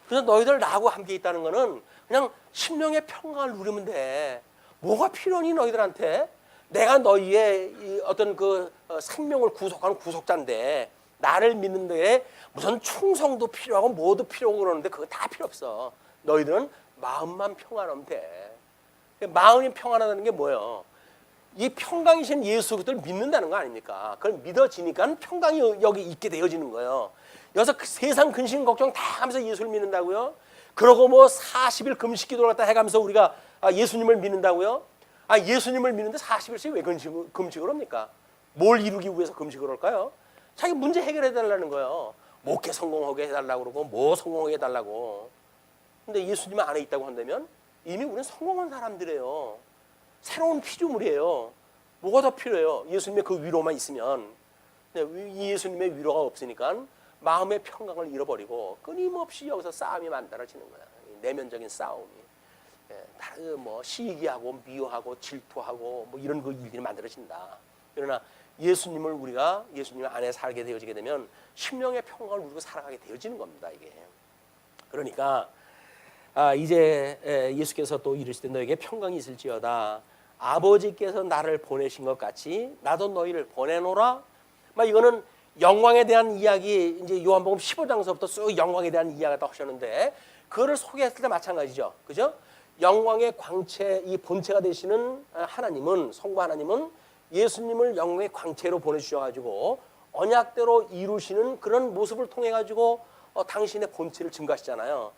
그래서 너희들 나하고 함께 있다는 거는 그냥 심령의 평강을 누리면 돼. 뭐가 필요하니 너희들한테? 내가 너희의 어떤 생명을 구속하는 구속자인데, 나를 믿는 데에 무슨 충성도 필요하고 뭐도 필요하고 그러는데 그거 다 필요 없어. 너희들은 마음만 평안하면 돼. 마음이 평안하다는 게 뭐예요? 이 평강이신 예수 그리스도를 믿는다는 거 아닙니까? 그걸 믿어지니까 평강이 여기 있게 되어지는 거예요. 여기서 세상 근심 걱정 다 하면서 예수를 믿는다고요? 그러고 40일 금식 기도를 갖다 해가면서 우리가 예수님을 믿는다고요? 예수님을 믿는데 40일씩 왜 금식을 합니까? 뭘 이루기 위해서 금식을 할까요? 자기 문제 해결해 달라는 거예요. 목회 성공하게 해달라고 그러고 뭐 성공하게 해달라고. 근데 예수님 안에 있다고 한다면 이미 우리는 성공한 사람들이에요. 새로운 피조물이에요. 뭐가 더 필요해요? 예수님의 그 위로만 있으면. 근데 이 예수님의 위로가 없으니까 마음의 평강을 잃어버리고 끊임없이 여기서 싸움이 만들어지는 거야. 내면적인 싸움이. 다른 시기하고 미워하고 질투하고 이런 일들이 만들어진다. 그러나 우리가 예수님 안에 살게 되어지게 되면 심령의 평강을 누리고 살아가게 되어지는 겁니다. 이게. 그러니까 이제 예수께서 또 이르시되 너에게 평강이 있을지어다. 아버지께서 나를 보내신 것 같이 나도 너희를 보내노라. 이거는 영광에 대한 이야기, 이제 요한복음 15장서부터 쭉 영광에 대한 이야기가 하셨는데 그거를 소개했을 때 마찬가지죠. 그죠? 영광의 광채, 이 본체가 되시는 하나님은, 성부 하나님은 예수님을 영광의 광채로 보내주셔가지고 언약대로 이루시는 그런 모습을 통해 가지고 당신의 본체를 증거하시잖아요.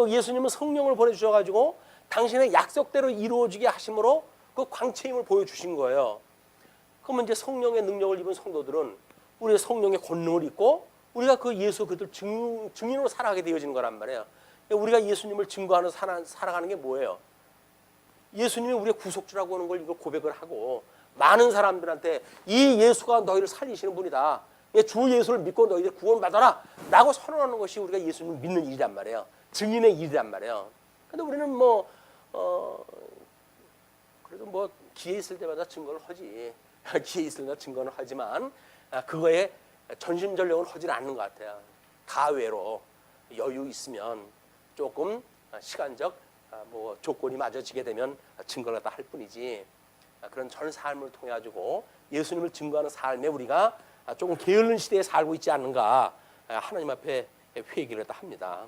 예수님은 성령을 보내주셔가지고 당신의 약속대로 이루어지게 하심으로 그 광채임을 보여주신 거예요. 그러면 이제 성령의 능력을 입은 성도들은 우리의 성령의 권능을 입고 우리가 그 예수 그들 증인으로 살아가게 되어지는 거란 말이에요. 우리가 예수님을 증거하는 살아가는 게 뭐예요? 예수님이 우리의 구속주라고 하는 걸 이걸 고백을 하고 많은 사람들한테 이 예수가 너희를 살리시는 분이다. 주 예수를 믿고 너희들 구원받아라 라고 선언하는 것이 우리가 예수님을 믿는 일이란 말이에요. 증인의 일이란 말이에요. 근데 우리는 그래도 기회 있을 때마다 증거를 하지. 기회 있을 때마다 증거는 하지만 그거에 전심전력을 하지는 않는 것 같아요. 가외로 여유 있으면 조금 시간적 조건이 맞아지게 되면 증거를 다 할 뿐이지, 그런 전 삶을 통해 가지고 예수님을 증거하는 삶에 우리가 조금 게으른 시대에 살고 있지 않는가 하나님 앞에 회개를 다 합니다.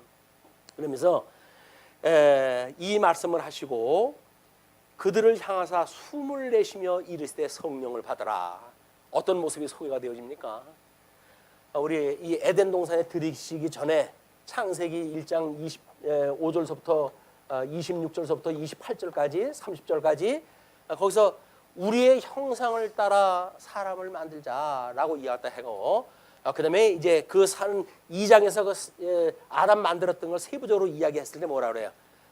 그러면서 이 말씀을 하시고 그들을 향하사 숨을 내쉬며 이르시되 성령을 받으라. 어떤 모습이 소개가 되어집니까? 우리 이 에덴 동산에 들이시기 전에 창세기 1장 25절서부터 26절서부터 28절까지 30절까지 거기서 우리의 형상을 따라 사람을 만들자라고 이야기했다 하고, 그다음에 이제 그 산 2장에서 아담 만들었던 걸 세부적으로 이야기했을 때 뭐라 그래요?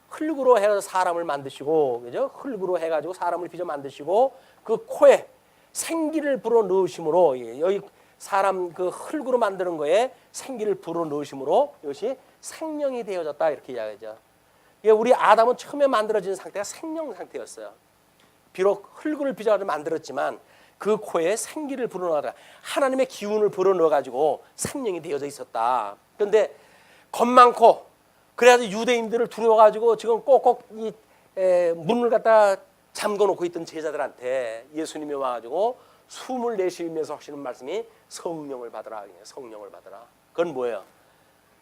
흙으로 해서 사람을 만드시고, 그죠? 흙으로 해가지고 사람을 빚어 만드시고 그 코에 생기를 불어 넣으심으로, 여기 사람 그 흙으로 만드는 거에 생기를 불어 넣으심으로 이것이 생명이 되어졌다 이렇게 이야기하죠. 우리 아담은 처음에 만들어진 상태가 생명 상태였어요. 비록 흙을 빚어가지고 만들었지만 그 코에 생기를 불어넣어라. 하나님의 기운을 불어넣어가지고 생명이 되어져 있었다. 그런데 겁 많고 그래가지고 유대인들을 두려워가지고 지금 꼭꼭 이 문을 갖다 잠궈놓고 있던 제자들한테 예수님이 와가지고 숨을 내쉬면서 하시는 말씀이 성령을 받으라. 성령을 받으라. 그건 뭐예요?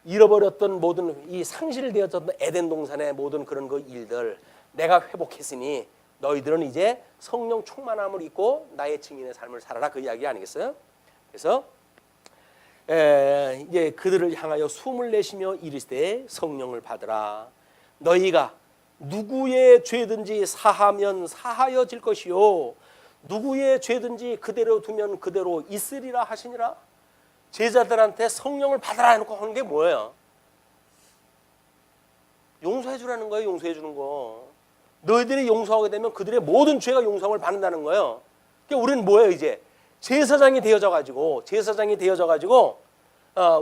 잃어버렸던 모든 이 상실되었던 에덴 동산의 모든 그런 그 일들 내가 회복했으니 너희들은 이제 성령 충만함을 입고 나의 증인의 삶을 살아라. 그 이야기 아니겠어요? 그래서 이제 그들을 향하여 숨을 내쉬며 이르시되 성령을 받으라. 너희가 누구의 죄든지 사하면 사하여질 것이요 누구의 죄든지 그대로 두면 그대로 있으리라 하시니라. 제자들한테 성령을 받으라 해놓고 하는 게 뭐예요? 용서해 주라는 거예요. 용서해 주는 거. 너희들이 용서하게 되면 그들의 모든 죄가 용서를 받는다는 거예요. 그러니까 우리는 뭐예요? 이제 제사장이 되어져 가지고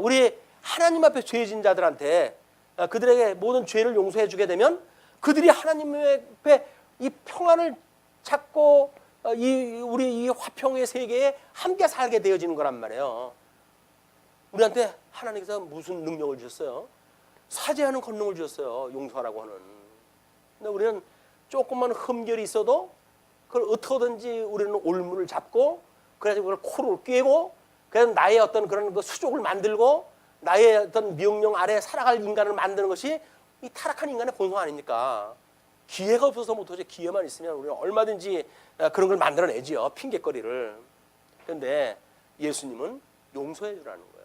우리 하나님 앞에 죄진 자들한테 그들에게 모든 죄를 용서해 주게 되면 그들이 하나님 앞에 이 평안을 찾고 우리 이 화평의 세계에 함께 살게 되어지는 거란 말이에요. 우리한테 하나님께서 무슨 능력을 주셨어요? 사죄하는 권능을 주셨어요. 용서하라고 하는. 근데 우리는 조금만 흠결이 있어도 그걸 어떻게든지 우리는 올무를 잡고 그래서 그걸 코를 꿰고 그래서 나의 어떤 그런 그 수족을 만들고 나의 어떤 명령 아래 살아갈 인간을 만드는 것이 이 타락한 인간의 본성 아닙니까? 기회가 없어서 못하지. 기회만 있으면 우리는 얼마든지 그런 걸 만들어내지요. 핑계거리를. 그런데 예수님은 용서해 주라는 거예요.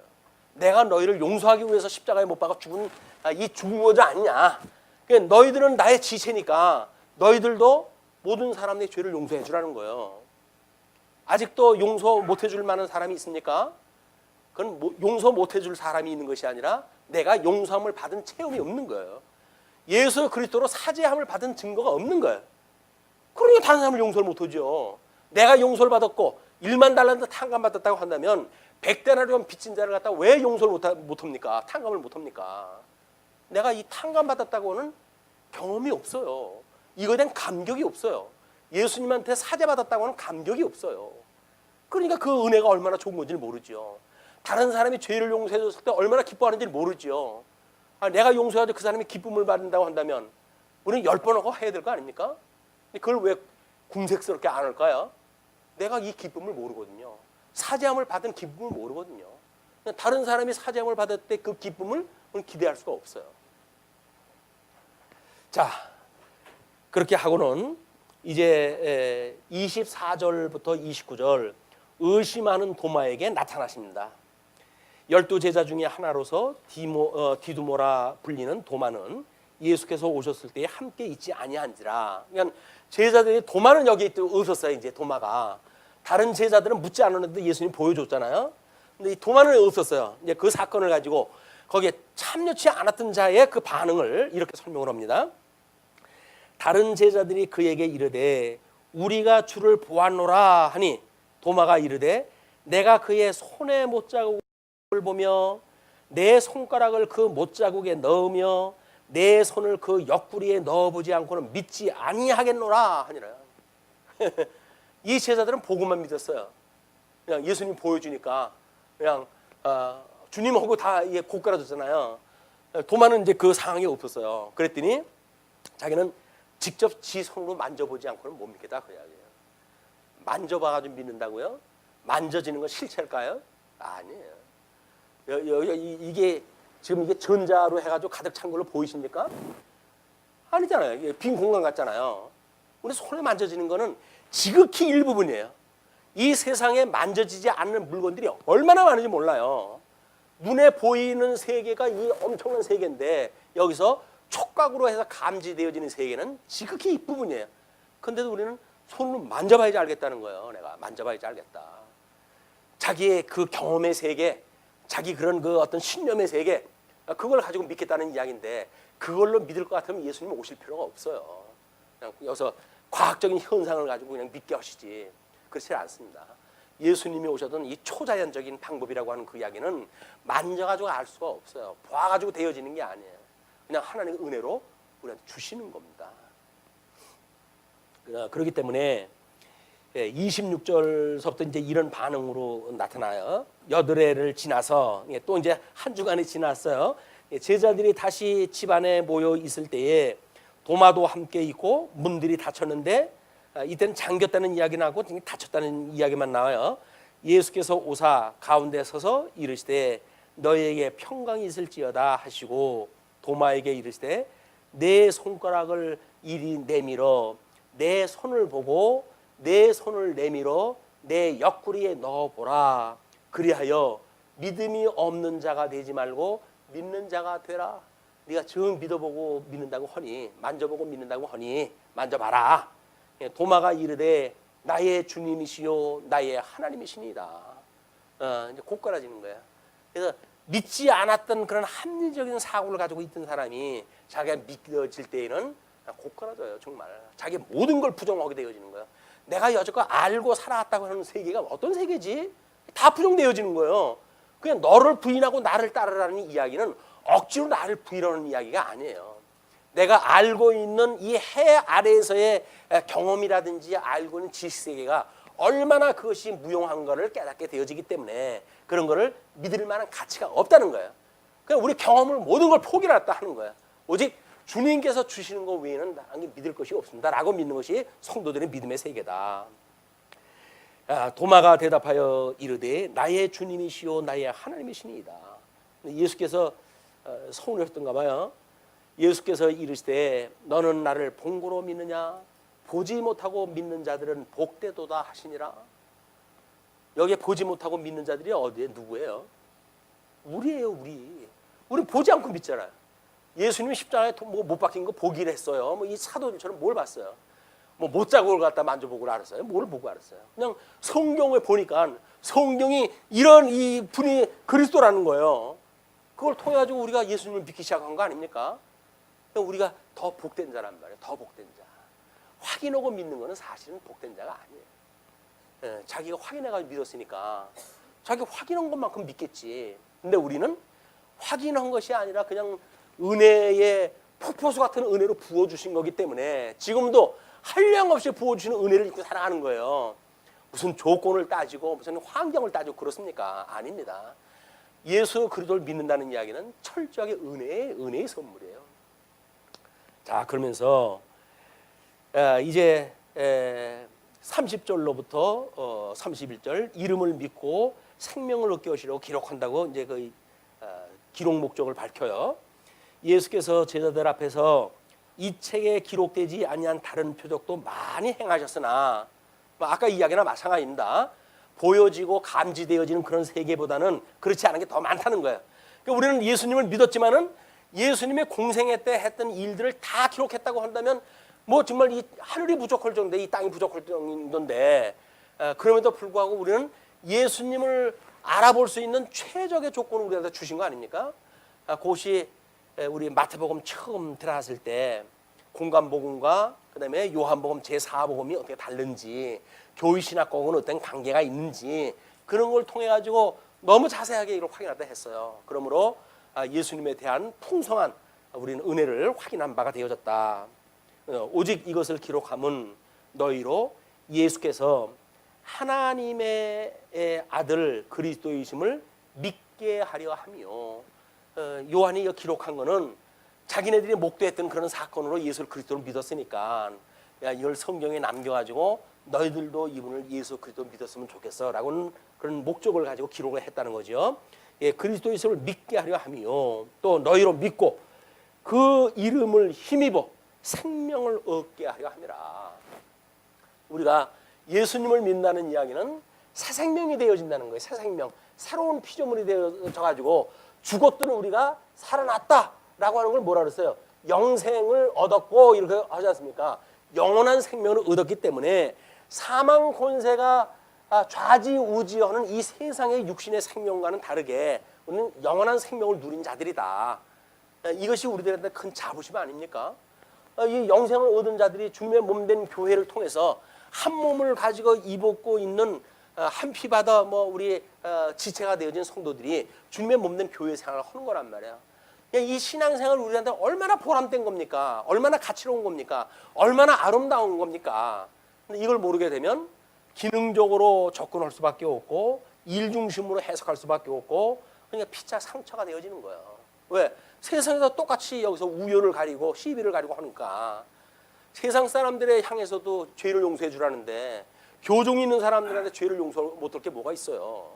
내가 너희를 용서하기 위해서 십자가에 못 박아 죽은 이 죽음자 아니냐. 그러니까 너희들은 나의 지체니까 너희들도 모든 사람의 죄를 용서해 주라는 거예요. 아직도 용서 못 해줄 만한 사람이 있습니까? 그건 용서 못 해줄 사람이 있는 것이 아니라 내가 용서함을 받은 체험이 없는 거예요. 예수 그리스도로 사죄함을 받은 증거가 없는 거예요. 그러니까 다른 사람을 용서를 못 하죠. 내가 용서를 받았고 1만 달란트 탕감 받았다고 한다면 100데나리온 빚진 자를 갖다 왜 용서를 못 합니까? 탕감을 못 합니까? 내가 이 탕감 받았다고는 경험이 없어요. 이거에 대한 감격이 없어요. 예수님한테 사죄받았다고는 감격이 없어요. 그러니까 그 은혜가 얼마나 좋은 건지 모르죠. 다른 사람이 죄를 용서해 줬을 때 얼마나 기뻐하는지 모르죠. 내가 용서해도 그 사람이 기쁨을 받는다고 한다면 우리는 10번 하고 해야 될 거 아닙니까? 그걸 왜 궁색스럽게 안 할까요? 내가 이 기쁨을 모르거든요. 사죄함을 받은 기쁨을 모르거든요. 다른 사람이 사죄함을 받을 때 그 기쁨을 기대할 수가 없어요. 자, 그렇게 하고는 이제 24절부터 29절 의심하는 도마에게 나타나십니다. 12제자 중에 하나로서 디두모라 불리는 도마는 예수께서 오셨을 때에 함께 있지 아니한지라. 그러니까 제자들이 도마는 여기 없었어요. 이제 도마가 다른 제자들은 묻지 않았는데 예수님 보여줬잖아요. 근데 이 도마는 없었어요. 이제 그 사건을 가지고 거기에 참여치 않았던 자의 그 반응을 이렇게 설명을 합니다. 다른 제자들이 그에게 이르되 우리가 주를 보았노라 하니 도마가 이르되 내가 그의 손에 못자국을 보며 내 손가락을 그 못자국에 넣으며 내 손을 그 옆구리에 넣어보지 않고는 믿지 아니하겠노라 하니라. 이 제자들은 보고만 믿었어요. 그냥 예수님 보여주니까 그냥 주님하고 다 고꾸라졌잖아요. 도마는 이제 그 상황이 없었어요. 그랬더니 자기는 직접 지 손으로 만져보지 않고는 못 믿겠다 그 이야기예요. 만져봐가지고 믿는다고요? 만져지는 건 실체일까요? 아니에요. 이게 지금 이게 전자로 해가지고 가득 찬 걸로 보이십니까? 아니잖아요. 이게 빈 공간 같잖아요. 우리 손에 만져지는 거는 지극히 일부분이에요. 이 세상에 만져지지 않는 물건들이 얼마나 많은지 몰라요. 눈에 보이는 세계가 이 엄청난 세계인데 여기서 촉각으로 해서 감지되어지는 세계는 지극히 일부분이에요. 그런데도 우리는 손으로 만져봐야지 알겠다는 거예요. 내가 만져봐야지 알겠다. 자기의 그 경험의 세계, 자기 그런 그 어떤 신념의 세계, 그걸 가지고 믿겠다는 이야기인데 그걸로 믿을 것 같으면 예수님 오실 필요가 없어요. 그냥 여기서 과학적인 현상을 가지고 그냥 믿게 하시지. 그렇지 않습니다. 예수님이 오셨던 이 초자연적인 방법이라고 하는 그 이야기는 만져가지고 알 수가 없어요. 봐가지고 되어지는 게 아니에요. 그냥 하나님의 은혜로 우리한테 주시는 겁니다. 그렇기 때문에 26절서부터 이제 이런 반응으로 나타나요. 여드레를 지나서 또 이제 한 주간이 지났어요. 제자들이 다시 집안에 모여 있을 때에 도마도 함께 있고 문들이 닫혔는데 이때는 잠겼다는 이야기는 하고 닫혔다는 이야기만 나와요. 예수께서 오사 가운데 서서 이르시되 너희에게 평강이 있을지어다 하시고 도마에게 이르시되 내 손가락을 이리 내밀어 내 손을 보고 내 손을 내밀어 내 옆구리에 넣어보라. 그리하여 믿음이 없는 자가 되지 말고 믿는 자가 되라. 네가 정 믿어보고 믿는다고 하니 만져보고 믿는다고 하니 만져봐라. 도마가 이르되 나의 주님이시요 나의 하나님이시니이다. 이제 고꾸라지는 거야. 그래서 믿지 않았던 그런 합리적인 사고를 가지고 있던 사람이 자기가 믿어질 때에는 고꾸라져요. 정말 자기 모든 걸 부정하게 되어지는 거야. 내가 여태껏 알고 살아왔다고 하는 세계가 어떤 세계지? 다 부정되어지는 거예요. 그냥 너를 부인하고 나를 따르라는 이야기는 억지로 나를 부인하는 이야기가 아니에요. 내가 알고 있는 이 해 아래에서의 경험이라든지 알고 있는 지식세계가 얼마나 그것이 무용한 것을 깨닫게 되어지기 때문에 그런 것을 믿을 만한 가치가 없다는 거예요. 그냥 우리 경험을 모든 걸 포기했다 하는 거예요. 오직 주님께서 주시는 것 외에는 나에게 믿을 것이 없습니다라고 믿는 것이 성도들의 믿음의 세계다. 도마가 대답하여 이르되 나의 주님이시오 나의 하나님이시니이다. 예수께서 서운하셨던가 봐요. 예수께서 이르시되 너는 나를 본고로 믿느냐 보지 못하고 믿는 자들은 복되도다 하시니라. 여기에 보지 못하고 믿는 자들이 어디에 누구예요? 우리예요. 우리 보지 않고 믿잖아요. 예수님이 십자가에 못 박힌 거 보기를 했어요. 이 사도들처럼 뭘 봤어요? 못자국을 갖다 만져보고 알았어요. 뭘 보고 알았어요? 그냥 성경을 보니까 성경이 이런 이 분이 그리스도라는 거예요. 그걸 통해 가지고 우리가 예수님을 믿기 시작한 거 아닙니까? 우리가 더 복된 자란 말이에요. 더 복된 자. 확인하고 믿는 거는 사실은 복된 자가 아니에요. 자기가 확인해가지고 믿었으니까 자기 확인한 것만큼 믿겠지. 근데 우리는 확인한 것이 아니라 그냥 은혜의 폭포수 같은 은혜로 부어주신 거기 때문에 지금도 한량없이 부어주시는 은혜를 입고 살아가는 거예요. 무슨 조건을 따지고 무슨 환경을 따지고 그렇습니까? 아닙니다. 예수 그리스도를 믿는다는 이야기는 철저하게 은혜의 선물이에요. 자, 그러면서 이제 30절로부터 31절 이름을 믿고 생명을 얻게 하시려고 기록한다고 이제 그 기록 목적을 밝혀요. 예수께서 제자들 앞에서 이 책에 기록되지 아니한 다른 표적도 많이 행하셨으나 아까 이야기나 마찬가지입니다. 보여지고 감지되어지는 그런 세계보다는 그렇지 않은 게 더 많다는 거예요. 그러니까 우리는 예수님을 믿었지만은 예수님의 공생애 때 했던 일들을 다 기록했다고 한다면 정말 이 하늘이 부족할 정도인데 이 땅이 부족할 정도인데 그럼에도 불구하고 우리는 예수님을 알아볼 수 있는 최적의 조건을 우리한테 주신 거 아닙니까? 그것이 우리 마태복음 처음 들어갔을 때 공관복음과 그다음에 요한복음 제4복음이 어떻게 다른지 교회신학과는 어떤 관계가 있는지 그런 걸 통해 가지고 너무 자세하게 이걸 확인하다 했어요. 그러므로 예수님에 대한 풍성한 우리는 은혜를 확인한 바가 되어졌다. 오직 이것을 기록함은 너희로 예수께서 하나님의 아들 그리스도이심을 믿게 하려 함이요. 요한이 기록한 거는 자기네들이 목도했던 그런 사건으로 예수 그리스도를 믿었으니까 이걸 성경에 남겨가지고 너희들도 이분을 예수 그리스도 믿었으면 좋겠어 라고는 그런 목적을 가지고 기록을 했다는 거죠. 그리스도이심을 믿게 하려 함이요. 또 너희로 믿고 그 이름을 힘입어 생명을 얻게 하려 함이라. 우리가 예수님을 믿는다는 이야기는 새 생명이 되어진다는 거예요. 새 생명, 새로운 피조물이 되어져가지고 죽었던 우리가 살아났다라고 하는 걸 뭐라 그랬어요? 영생을 얻었고 이렇게 하지 않습니까? 영원한 생명을 얻었기 때문에 사망 권세가 좌지우지하는 이 세상의 육신의 생명과는 다르게 우리는 영원한 생명을 누린 자들이다. 이것이 우리들한테 큰 자부심 아닙니까? 이 영생을 얻은 자들이 주님의 몸된 교회를 통해서 한 몸을 가지고 입고 있는 한 피바다 우리 지체가 되어진 성도들이 주님의 몸된 교회 생활을 하는 거란 말이야. 이 신앙생활 우리한테 얼마나 보람된 겁니까? 얼마나 가치로운 겁니까? 얼마나 아름다운 겁니까? 근데 이걸 모르게 되면 기능적으로 접근할 수밖에 없고 일 중심으로 해석할 수밖에 없고 그러니까 피차 상처가 되어지는 거예요. 왜? 세상에서 똑같이 여기서 우열을 가리고 시비를 가리고 하니까 세상 사람들에 향해서도 죄를 용서해 주라는데 교종이 있는 사람들한테 죄를 용서 못할 게 뭐가 있어요?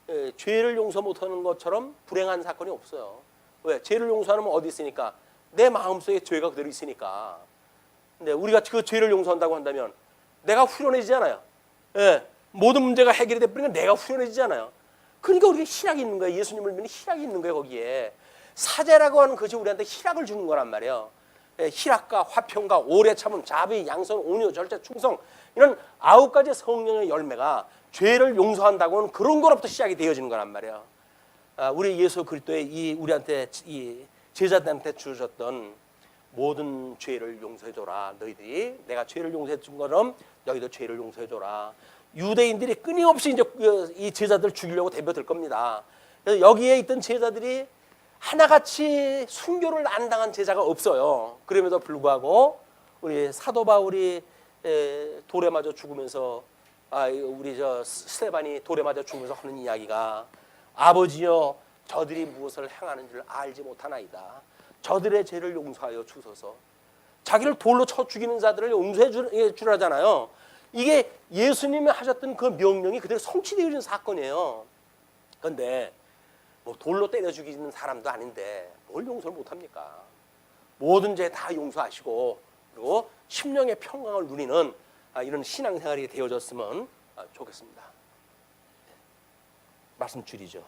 예, 죄를 용서 못하는 것처럼 불행한 사건이 없어요. 왜? 죄를 용서하면 어디 있으니까? 내 마음속에 죄가 그대로 있으니까. 근데 우리가 그 죄를 용서한다고 한다면 내가 후련해지잖아요. 예, 모든 문제가 해결이 돼버리면 내가 후련해지잖아요. 그러니까 우리가 희락이 있는 거예요. 예수님을 믿는 희락이 있는 거예요. 거기에 사제라고 하는 것이 우리한테 희락을 주는 거란 말이에요. 예, 희락과 화평과 오래 참음, 자비, 양선, 온유, 절제, 충성 이런 9가지 성령의 열매가 죄를 용서한다고 하는 그런 거로부터 시작이 되어지는 거란 말이에요. 우리 예수 그리스도의 우리한테 이 제자들한테 주셨던 모든 죄를 용서해줘라. 너희들이 내가 죄를 용서해준 것처럼 너희도 죄를 용서해줘라. 유대인들이 끊임없이 이제 이 제자들 죽이려고 덤벼들 겁니다. 그래서 여기에 있던 제자들이 하나같이 순교를 안 당한 제자가 없어요. 그럼에도 불구하고 우리 사도 바울이 돌에 맞아 죽으면서 우리 저 스데반이 돌에 맞아 죽으면서 하는 이야기가 아버지여 저들이 무엇을 행하는 줄 알지 못하나이다. 저들의 죄를 용서하여 주소서. 자기를 돌로 쳐 죽이는 자들을 용서해 주라잖아요. 이게 예수님이 하셨던 그 명령이 그대로 성취되어진 사건이에요. 그런데 뭐 돌로 때려 죽이는 사람도 아닌데 뭘 용서를 못합니까? 모든 죄 다 용서하시고 그리고 심령의 평강을 누리는 이런 신앙생활이 되어졌으면 좋겠습니다. 말씀 줄이죠.